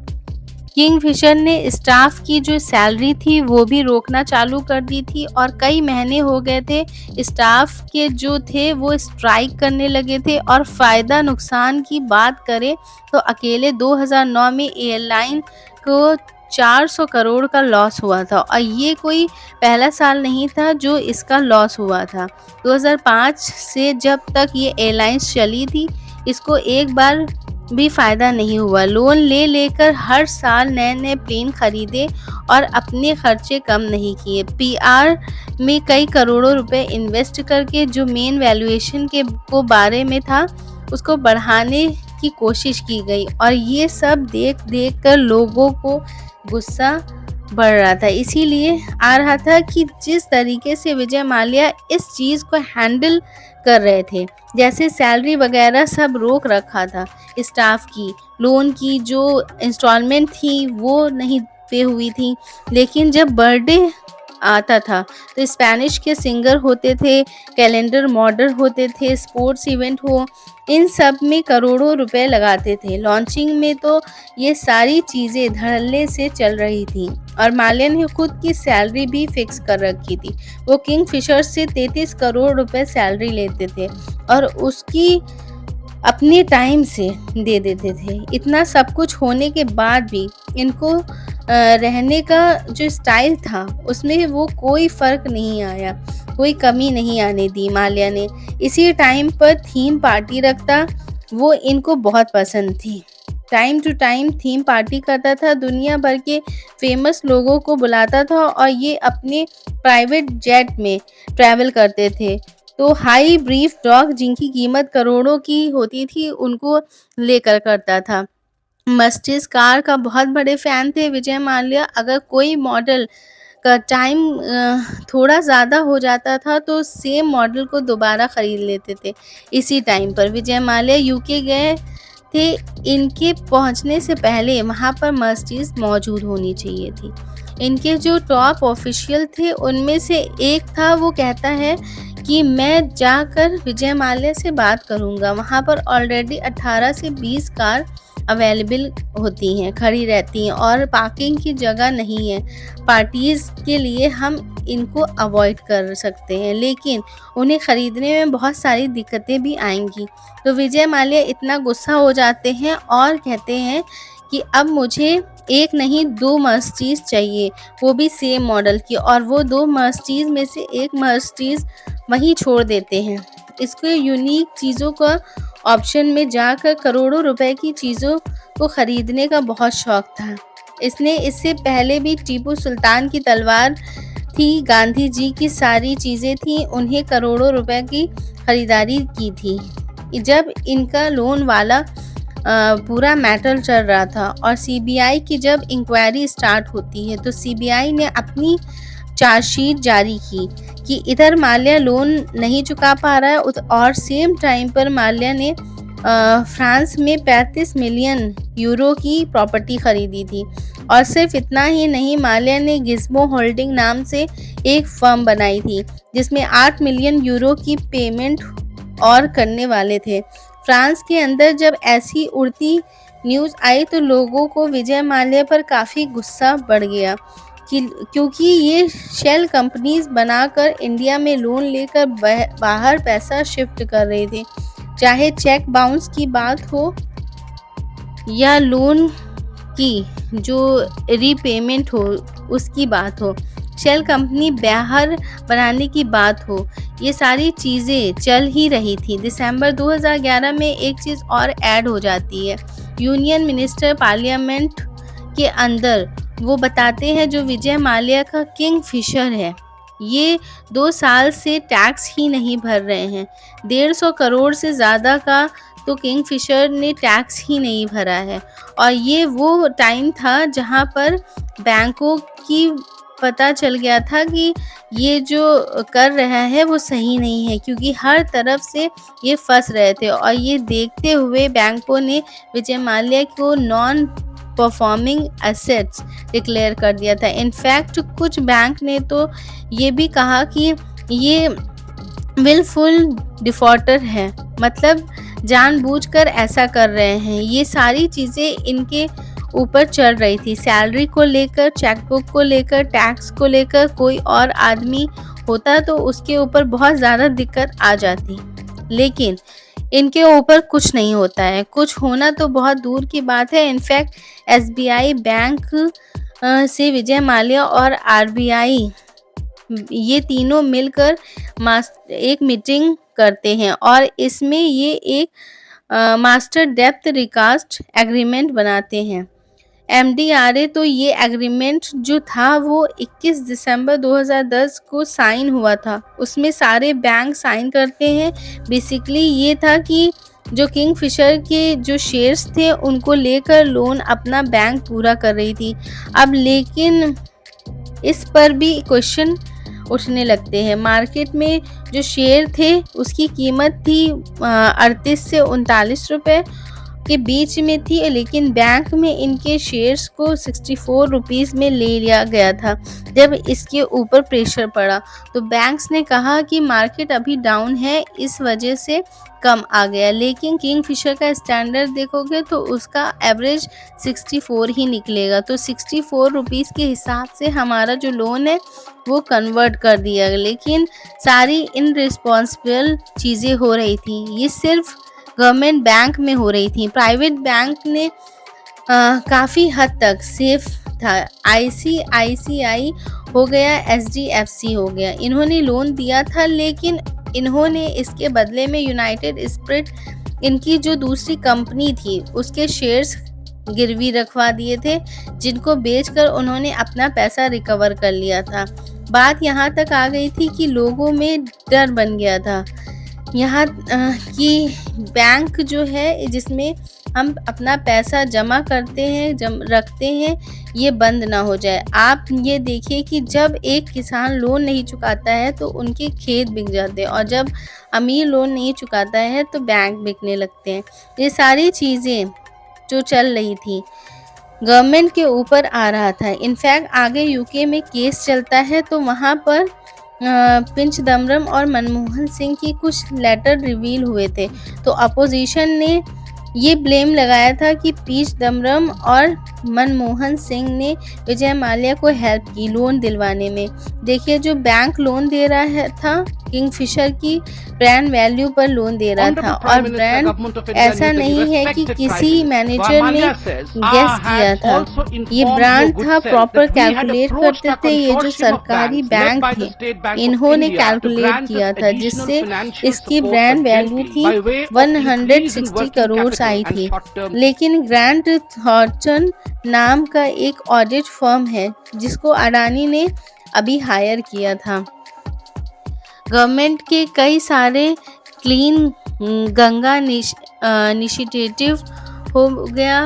Speaker 1: किंगफिशर ने स्टाफ की जो सैलरी थी वो भी रोकना चालू कर दी थी, और कई महीने हो गए थे स्टाफ के जो थे वो स्ट्राइक करने लगे थे। और फ़ायदा नुकसान की बात करें तो अकेले 2009 में एयरलाइन को 400 करोड़ का लॉस हुआ था, और ये कोई पहला साल नहीं था जो इसका लॉस हुआ था। 2005 से जब तक ये एयरलाइंस चली थी इसको एक बार भी फ़ायदा नहीं हुआ। लोन ले लेकर हर साल नए नए प्लेन खरीदे और अपने खर्चे कम नहीं किए। पीआर में कई करोड़ों रुपए इन्वेस्ट करके जो मेन वैल्यूएशन के को बारे में था उसको बढ़ाने की कोशिश की गई, और ये सब देख देख कर लोगों को गुस्सा बढ़ रहा था। इसीलिए आ रहा था कि जिस तरीके से विजय माल्या इस चीज़ को हैंडल कर रहे थे, जैसे सैलरी वगैरह सब रोक रखा था स्टाफ की, लोन की जो इंस्टॉलमेंट थी वो नहीं पे हुई थी, लेकिन जब बर्थडे आता था तो स्पेनिश के सिंगर होते थे, कैलेंडर मॉडल होते थे, स्पोर्ट्स इवेंट हो, इन सब में करोड़ों रुपए लगाते थे। लॉन्चिंग में तो ये सारी चीज़ें धड़ल्ले से चल रही थी, और माल्या ने खुद की सैलरी भी फिक्स कर रखी थी। वो किंगफिशर से 33 करोड़ रुपए सैलरी लेते थे और उसकी अपने टाइम से दे देते थे। इतना सब कुछ होने के बाद भी इनको रहने का जो स्टाइल था उसमें वो कोई फ़र्क नहीं आया, कोई कमी नहीं आने दी माल्या ने। इसी टाइम पर थीम पार्टी रखता, वो इनको बहुत पसंद थी। Time to time theme party करता था, दुनिया भर के फेमस लोगों को बुलाता था, और ये अपने प्राइवेट जेट में ट्रैवल करते थे। तो हाई ब्रीफ डॉग जिनकी कीमत करोड़ों की होती थी उनको लेकर करता था। मर्सिडीज कार का बहुत बड़े फ़ैन थे विजय माल्या। अगर कोई मॉडल का टाइम थोड़ा ज़्यादा हो जाता था तो सेम मॉडल को दोबारा ख़रीद लेते थे। इसी टाइम पर विजय माल्या यूके गए थे, इनके पहुंचने से पहले वहां पर मर्सिडीज मौजूद होनी चाहिए थी। इनके जो टॉप ऑफिशियल थे उनमें से एक था, वो कहता है कि मैं जाकर विजय माल्या से बात करूंगा। वहां पर ऑलरेडी 18 से 20 कार अवेलेबल होती हैं, खड़ी रहती हैं, और पार्किंग की जगह नहीं है। पार्टीज़ के लिए हम इनको अवॉइड कर सकते हैं, लेकिन उन्हें ख़रीदने में बहुत सारी दिक्कतें भी आएंगी। तो विजय माल्या इतना गुस्सा हो जाते हैं और कहते हैं कि अब मुझे एक नहीं 2 मर्सिडीज़ चाहिए, वो भी सेम मॉडल की, और वो 2 मर्सिडीज़ में से एक मर्सिडीज़ वहीं छोड़ देते हैं। इसको यूनिक चीज़ों का ऑप्शन में जाकर करोड़ों रुपए की चीज़ों को ख़रीदने का बहुत शौक़ था। इसने इससे पहले भी टीपू सुल्तान की तलवार थी, गांधी जी की सारी चीज़ें थीं, उन्हें करोड़ों रुपए की ख़रीदारी की थी। जब इनका लोन वाला पूरा मैटर चल रहा था, और सीबीआई की जब इंक्वायरी स्टार्ट होती है तो सीबीआई ने अपनी चार्जशीट जारी की कि इधर माल्या लोन नहीं चुका पा रहा है और सेम टाइम पर माल्या ने फ्रांस में 35 मिलियन यूरो की प्रॉपर्टी खरीदी थी। और सिर्फ इतना ही नहीं, माल्या ने गिज़्मो होल्डिंग नाम से एक फर्म बनाई थी जिसमें 8 मिलियन यूरो की पेमेंट और करने वाले थे। फ्रांस के अंदर जब ऐसी उड़ती न्यूज़ आई तो लोगों को विजय माल्या पर काफ़ी गुस्सा बढ़ गया क्योंकि ये शेल कंपनीज बनाकर इंडिया में लोन लेकर बाहर पैसा शिफ्ट कर रहे थे। चाहे चेक बाउंस की बात हो या लोन की जो रीपेमेंट हो उसकी बात हो, शेल कंपनी बाहर बनाने की बात हो, ये सारी चीज़ें चल ही रही थी। दिसंबर 2011 में एक चीज़ और ऐड हो जाती है। यूनियन मिनिस्टर पार्लियामेंट के अंदर वो बताते हैं जो विजय माल्या का किंगफिशर है, ये 2 साल से टैक्स ही नहीं भर रहे हैं। 150 करोड़ से ज़्यादा का तो किंगफिशर ने टैक्स ही नहीं भरा है। और ये वो टाइम था जहाँ पर बैंकों की पता चल गया था कि ये जो कर रहा है वो सही नहीं है, क्योंकि हर तरफ से ये फंस रहे थे। और ये देखते हुए बैंकों ने विजय माल्या को नॉन परफॉर्मिंग एसेट्स डिक्लेयर कर दिया था। इनफैक्ट कुछ बैंक ने तो ये भी कहा कि ये विलफुल डिफॉल्टर है, मतलब जानबूझकर ऐसा कर रहे हैं। ये सारी चीज़ें इनके ऊपर चल रही थी। सैलरी को लेकर, चेकबुक को लेकर, टैक्स को लेकर कोई और आदमी होता तो उसके ऊपर बहुत ज़्यादा दिक्कत आ जाती, लेकिन इनके ऊपर कुछ नहीं होता है। कुछ होना तो बहुत दूर की बात है। इनफैक्ट एसबीआई बैंक से विजय माल्या और आरबीआई ये तीनों मिलकर एक मीटिंग करते हैं और इसमें ये एक मास्टर डेप्थ रिकास्ट एग्रीमेंट बनाते हैं, MDRA। तो ये एग्रीमेंट जो था वो 21 दिसंबर 2010 को साइन हुआ था। उसमें सारे बैंक साइन करते हैं। बेसिकली ये था कि जो किंगफिशर के जो शेयर्स थे उनको लेकर लोन अपना बैंक पूरा कर रही थी। अब लेकिन इस पर भी क्वेश्चन उठने लगते हैं। मार्केट में जो शेयर थे उसकी कीमत थी 38 से 39 रुपये के बीच में थी, लेकिन बैंक में इनके शेयर्स को 64 रुपीज़ में ले लिया गया था। जब इसके ऊपर प्रेशर पड़ा तो बैंक्स ने कहा कि मार्केट अभी डाउन है, इस वजह से कम आ गया। लेकिन किंगफिशर का स्टैंडर्ड देखोगे तो उसका एवरेज 64 ही निकलेगा। तो 64 रुपीज़ के हिसाब से हमारा जो लोन है वो कन्वर्ट कर दिया। लेकिन सारी इनरिस्पॉन्सिबल चीज़ें हो रही थी, ये सिर्फ गवर्नमेंट बैंक में हो रही थी। प्राइवेट बैंक ने काफ़ी हद तक सेफ था। ICICI हो गया, HDFC हो गया, इन्होंने लोन दिया था, लेकिन इन्होंने इसके बदले में यूनाइटेड स्पिरिट, इनकी जो दूसरी कंपनी थी, उसके शेयर्स गिरवी रखवा दिए थे, जिनको बेचकर उन्होंने अपना पैसा रिकवर कर लिया था। बात यहाँ तक आ गई थी कि लोगों में डर बन गया था यहाँ कि बैंक जो है जिसमें हम अपना पैसा जमा करते हैं, रखते हैं, ये बंद ना हो जाए। आप ये देखिए कि जब एक किसान लोन नहीं चुकाता है तो उनके खेत बिक जाते हैं, और जब अमीर लोन नहीं चुकाता है तो बैंक बिकने लगते हैं। ये सारी चीज़ें जो चल रही थी गवर्नमेंट के ऊपर आ रहा था। इनफैक्ट आगे यूके में केस चलता है तो वहाँ पर चिदम्बरम और मनमोहन सिंह की कुछ लेटर रिवील हुए थे। तो अपोजिशन ने ये ब्लेम लगाया था कि चिदम्बरम और मनमोहन सिंह ने विजय माल्या को हेल्प की लोन दिलवाने में। देखिए, जो बैंक लोन दे रहा था किंगफिशर की ब्रांड वैल्यू पर लोन दे रहा था, और ब्रांड ऐसा नहीं है कि किसी मैनेजर ने गेस किया था, ये ब्रांड था, प्रॉपर कैलकुलेट करते थे। ये जो सरकारी बैंक थे इन्होंने कैलकुलेट किया था, जिससे इसकी ब्रांड वैल्यू थी 160 करोड़ आई थी। लेकिन ग्रांट थॉर्टन नाम का एक ऑडिट फर्म है जिसको अडानी ने अभी हायर किया था। गवर्नमेंट के कई सारे क्लीन गंगा इनिशिएटिव हो गया,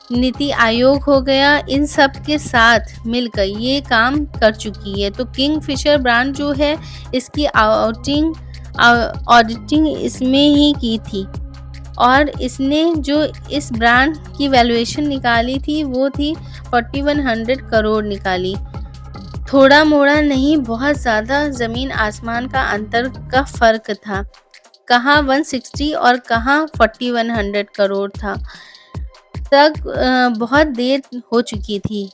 Speaker 1: नीति आयोग हो गया, इन सब के साथ मिलकर ये काम कर चुकी है। तो किंगफिशर ब्रांड जो है इसकी ऑडिटिंग इसमें ही की थी और इसने जो इस ब्रांड की वैल्यूएशन निकाली थी वो थी 4100 करोड़ निकाली। थोड़ा मोड़ा नहीं, बहुत ज़्यादा ज़मीन आसमान का अंतर का फ़र्क था। कहाँ 160 और कहाँ 4100 करोड़ था। बहुत देर हो चुकी थी,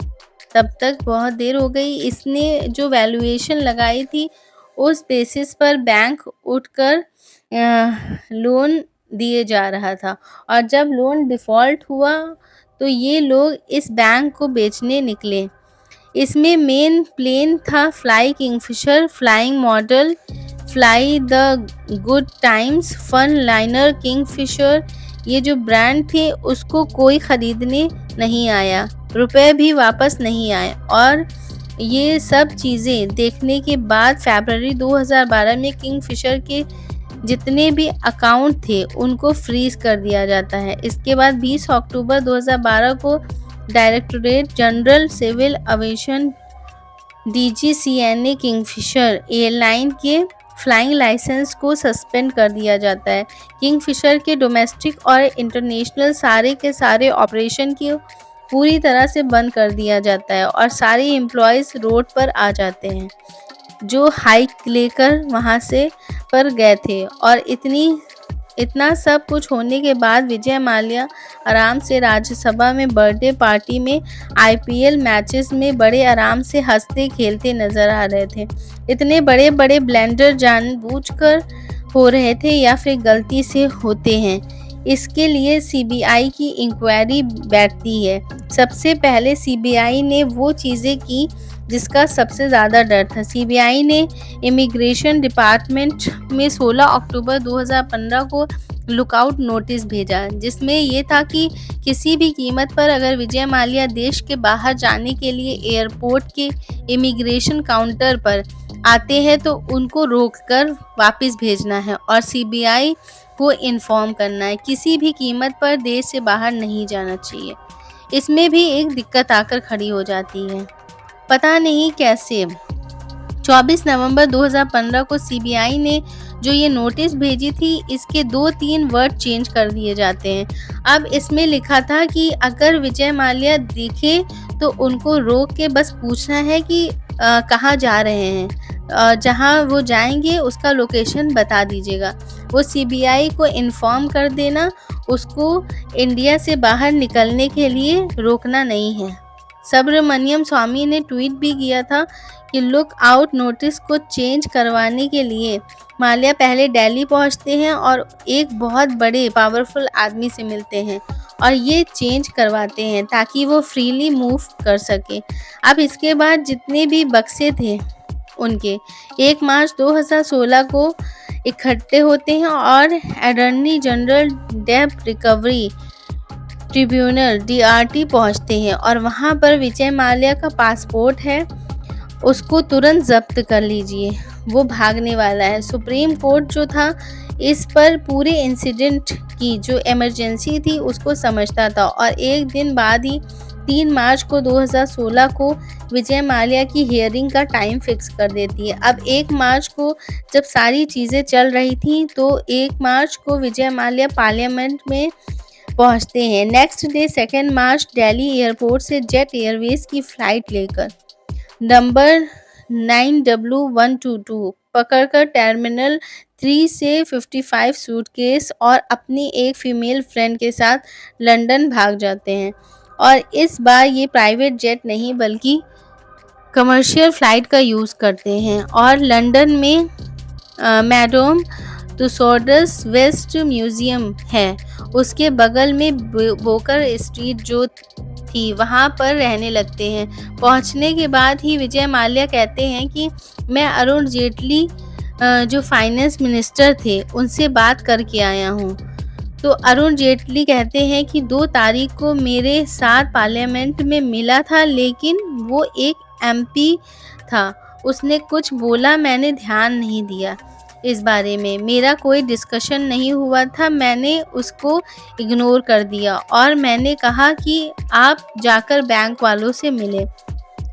Speaker 1: तब तक बहुत देर हो गई। इसने जो वैल्यूएशन लगाई थी उस बेसिस पर बैंक उठकर लोन दिए जा रहा था और जब लोन डिफ़ॉल्ट हुआ तो ये लोग इस बैंक को बेचने निकले। इसमें मेन प्लेन था fly Kingfisher, flying model, fly the good times, fun liner Kingfisher. ये जो ब्रांड थे उसको कोई ख़रीदने नहीं आया, रुपए भी वापस नहीं आए और ये सब चीज़ें देखने के बाद फरवरी 2012 में किंगफिशर के जितने भी अकाउंट थे उनको फ्रीज कर दिया जाता है। इसके बाद 20 अक्टूबर 2012 को directorate general civil aviation DGCA Kingfisher airline के फ्लाइंग लाइसेंस को सस्पेंड कर दिया जाता है। किंगफिशर के डोमेस्टिक और इंटरनेशनल सारे के सारे ऑपरेशन की पूरी तरह से बंद कर दिया जाता है और सारे एम्प्लॉयज़ रोड पर आ जाते हैं जो हाइक लेकर वहाँ से पर गए थे। और इतना सब कुछ होने के बाद विजय माल्या आराम से राज्यसभा में बर्थडे पार्टी में IPL मैचेस में बड़े आराम से हंसते खेलते नजर आ रहे थे। इतने बड़े बड़े ब्लेंडर जानबूझकर हो रहे थे या फिर गलती से होते हैं, इसके लिए CBI की इंक्वायरी बैठती है। सबसे पहले CBI ने वो चीज़ें की जिसका सबसे ज़्यादा डर था। CBI ने इमिग्रेशन डिपार्टमेंट में 16 अक्टूबर 2015 को लुकआउट नोटिस भेजा जिसमें ये था कि किसी भी कीमत पर अगर विजय माल्या देश के बाहर जाने के लिए एयरपोर्ट के इमिग्रेशन काउंटर पर आते हैं तो उनको रोककर वापस भेजना है और CBI को इन्फॉर्म करना है। किसी भी कीमत पर देश से बाहर नहीं जाना चाहिए। इसमें भी एक दिक्कत आकर खड़ी हो जाती है, पता नहीं कैसे। 24 नवंबर 2015 को CBI ने जो ये नोटिस भेजी थी इसके 2-3 वर्ड चेंज कर दिए जाते हैं। अब इसमें लिखा था कि अगर विजय माल्या दिखे तो उनको रोक के बस पूछना है कि कहाँ जा रहे हैं, जहाँ वो जाएंगे उसका लोकेशन बता दीजिएगा। वो CBI को इन्फॉर्म कर देना, उसको इंडिया से बाहर निकलने के लिए रोकना नहीं है। सुब्रमण्यम स्वामी ने ट्वीट भी किया था कि लुक आउट नोटिस को चेंज करवाने के लिए माल्या पहले दिल्ली पहुंचते हैं और एक बहुत बड़े पावरफुल आदमी से मिलते हैं और ये चेंज करवाते हैं ताकि वो फ्रीली मूव कर सके। अब इसके बाद जितने भी बक्से थे उनके 1 मार्च 2016 को इकट्ठे होते हैं और अटॉर्नी जनरल डेब्ट रिकवरी ट्रिब्यूनल DRT पहुंचते हैं और वहां पर विजय माल्या का पासपोर्ट है, उसको तुरंत जब्त कर लीजिए, वो भागने वाला है। सुप्रीम कोर्ट जो था इस पर पूरे इंसिडेंट की जो इमरजेंसी थी उसको समझता था और एक दिन बाद ही 3 मार्च को 2016 को विजय माल्या की हियरिंग का टाइम फिक्स कर देती है। अब 1 मार्च को जब सारी चीज़ें चल रही थी तो 1 मार्च को विजय माल्या पार्लियामेंट में पहुंचते हैं। नेक्स्ट डे 2 मार्च दिल्ली एयरपोर्ट से जेट एयरवेज की फ़्लाइट लेकर नंबर 9W122 पकड़कर टर्मिनल 3 से 55 सूटकेस और अपनी एक फीमेल फ्रेंड के साथ लंदन भाग जाते हैं। और इस बार ये प्राइवेट जेट नहीं बल्कि कमर्शियल फ़्लाइट का यूज़ करते हैं और लंदन में मैडम तुसौड्स वेस्ट म्यूज़ियम है, उसके बगल में बोकर स्ट्रीट जो थी वहाँ पर रहने लगते हैं। पहुँचने के बाद ही विजय माल्या कहते हैं कि मैं अरुण जेटली जो फाइनेंस मिनिस्टर थे उनसे बात करके आया हूँ। तो अरुण जेटली कहते हैं कि 2 तारीख को मेरे साथ पार्लियामेंट में मिला था लेकिन वो एक MP था, उसने कुछ बोला मैंने ध्यान नहीं दिया। इस बारे में। मेरा कोई डिस्कशन नहीं हुआ था, मैंने उसको इग्नोर कर दिया और मैंने कहा कि आप जाकर बैंक वालों से मिलें।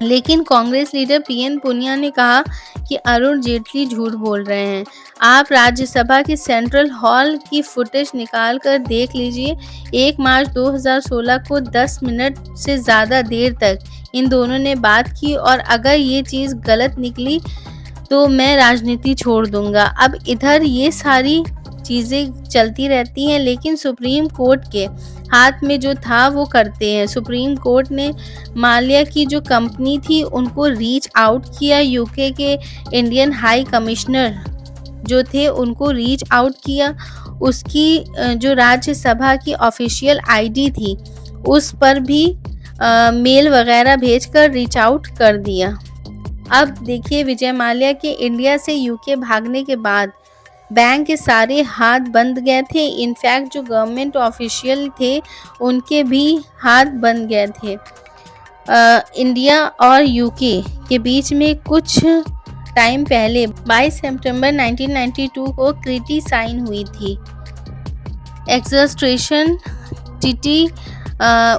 Speaker 1: लेकिन कांग्रेस लीडर पीएन पुनिया ने कहा कि अरुण जेटली झूठ बोल रहे हैं। आप राज्यसभा के सेंट्रल हॉल की फुटेज निकाल कर देख लीजिए। 1 मार्च 2016 को 10 मिनट से ज़्यादा देर तक इन दोनों ने बात की और अगर ये चीज़ गलत निकली तो मैं राजनीति छोड़ दूंगा। अब इधर ये सारी चीज़ें चलती रहती हैं, लेकिन सुप्रीम कोर्ट के हाथ में जो था वो करते हैं। सुप्रीम कोर्ट ने माल्या की जो कंपनी थी उनको रीच आउट किया, यूके के इंडियन हाई कमिश्नर जो थे उनको रीच आउट किया। उसकी जो राज्यसभा की ऑफिशियल आईडी थी उस पर भी मेल वगैरह भेजकर रीच आउट कर दिया। अब देखिए, विजय माल्या के इंडिया से यूके भागने के बाद बैंक के सारे हाथ बंद गए थे। इनफैक्ट जो गवर्नमेंट ऑफिशियल थे उनके भी हाथ बंद गए थे। इंडिया और यूके के बीच में कुछ टाइम पहले 22 सितंबर 1992 को ट्रीटी साइन हुई थी, एक्सट्रेडिशन ट्रीटी।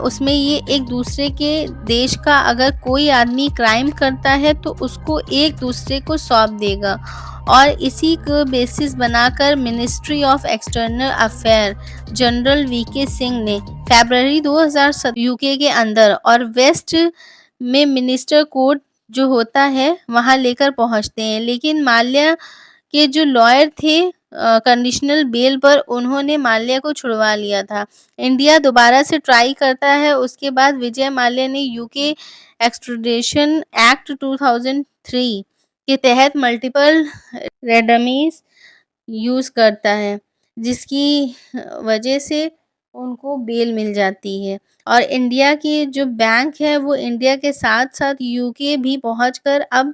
Speaker 1: उसमें ये एक दूसरे के देश का अगर कोई आदमी क्राइम करता है तो उसको एक दूसरे को सौंप देगा और इसी को बेसिस बनाकर ministry of external affair general VK Singh ने फरवरी 2007 यूके के अंदर और वेस्ट में मिनिस्टर कोर्ट जो होता है वहां लेकर पहुंचते हैं। लेकिन माल्या के जो लॉयर थे कंडीशनल बेल पर, उन्होंने माल्या को छुड़वा लिया था। इंडिया दोबारा से ट्राई करता है। उसके बाद विजय माल्या ने यूके एक्सट्रेडिशन एक्ट 2003 के तहत मल्टीपल रेडमीज यूज करता है, जिसकी वजह से उनको बेल मिल जाती है। और इंडिया के जो बैंक है वो इंडिया के साथ साथ यूके भी पहुंचकर अब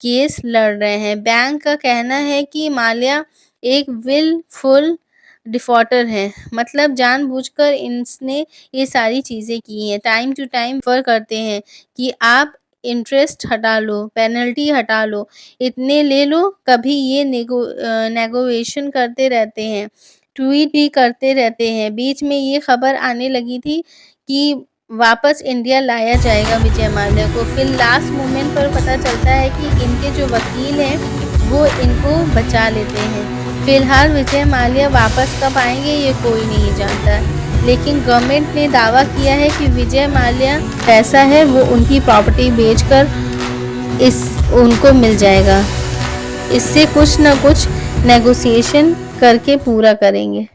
Speaker 1: केस लड़ रहे हैं। बैंक का कहना है कि माल्या एक विलफुल डिफॉल्टर है, मतलब जानबूझकर इसने ये सारी चीज़ें की हैं। टाइम टू टाइम ऑफर करते हैं कि आप इंटरेस्ट हटा लो, पेनल्टी हटा लो, इतने ले लो। कभी ये नेगोशिएशन करते रहते हैं, ट्वीट भी करते रहते हैं। बीच में ये खबर आने लगी थी कि वापस इंडिया लाया जाएगा विजय माल्या को। फिर लास्ट मोमेंट पर पता चलता है कि इनके जो वकील हैं वो इनको बचा लेते हैं। फिलहाल विजय माल्या वापस कब आएंगे ये कोई नहीं जानता, लेकिन गवर्नमेंट ने दावा किया है कि विजय माल्या पैसा है वो उनकी प्रॉपर्टी बेचकर उनको मिल जाएगा। इससे कुछ ना कुछ नेगोशिएशन करके पूरा करेंगे।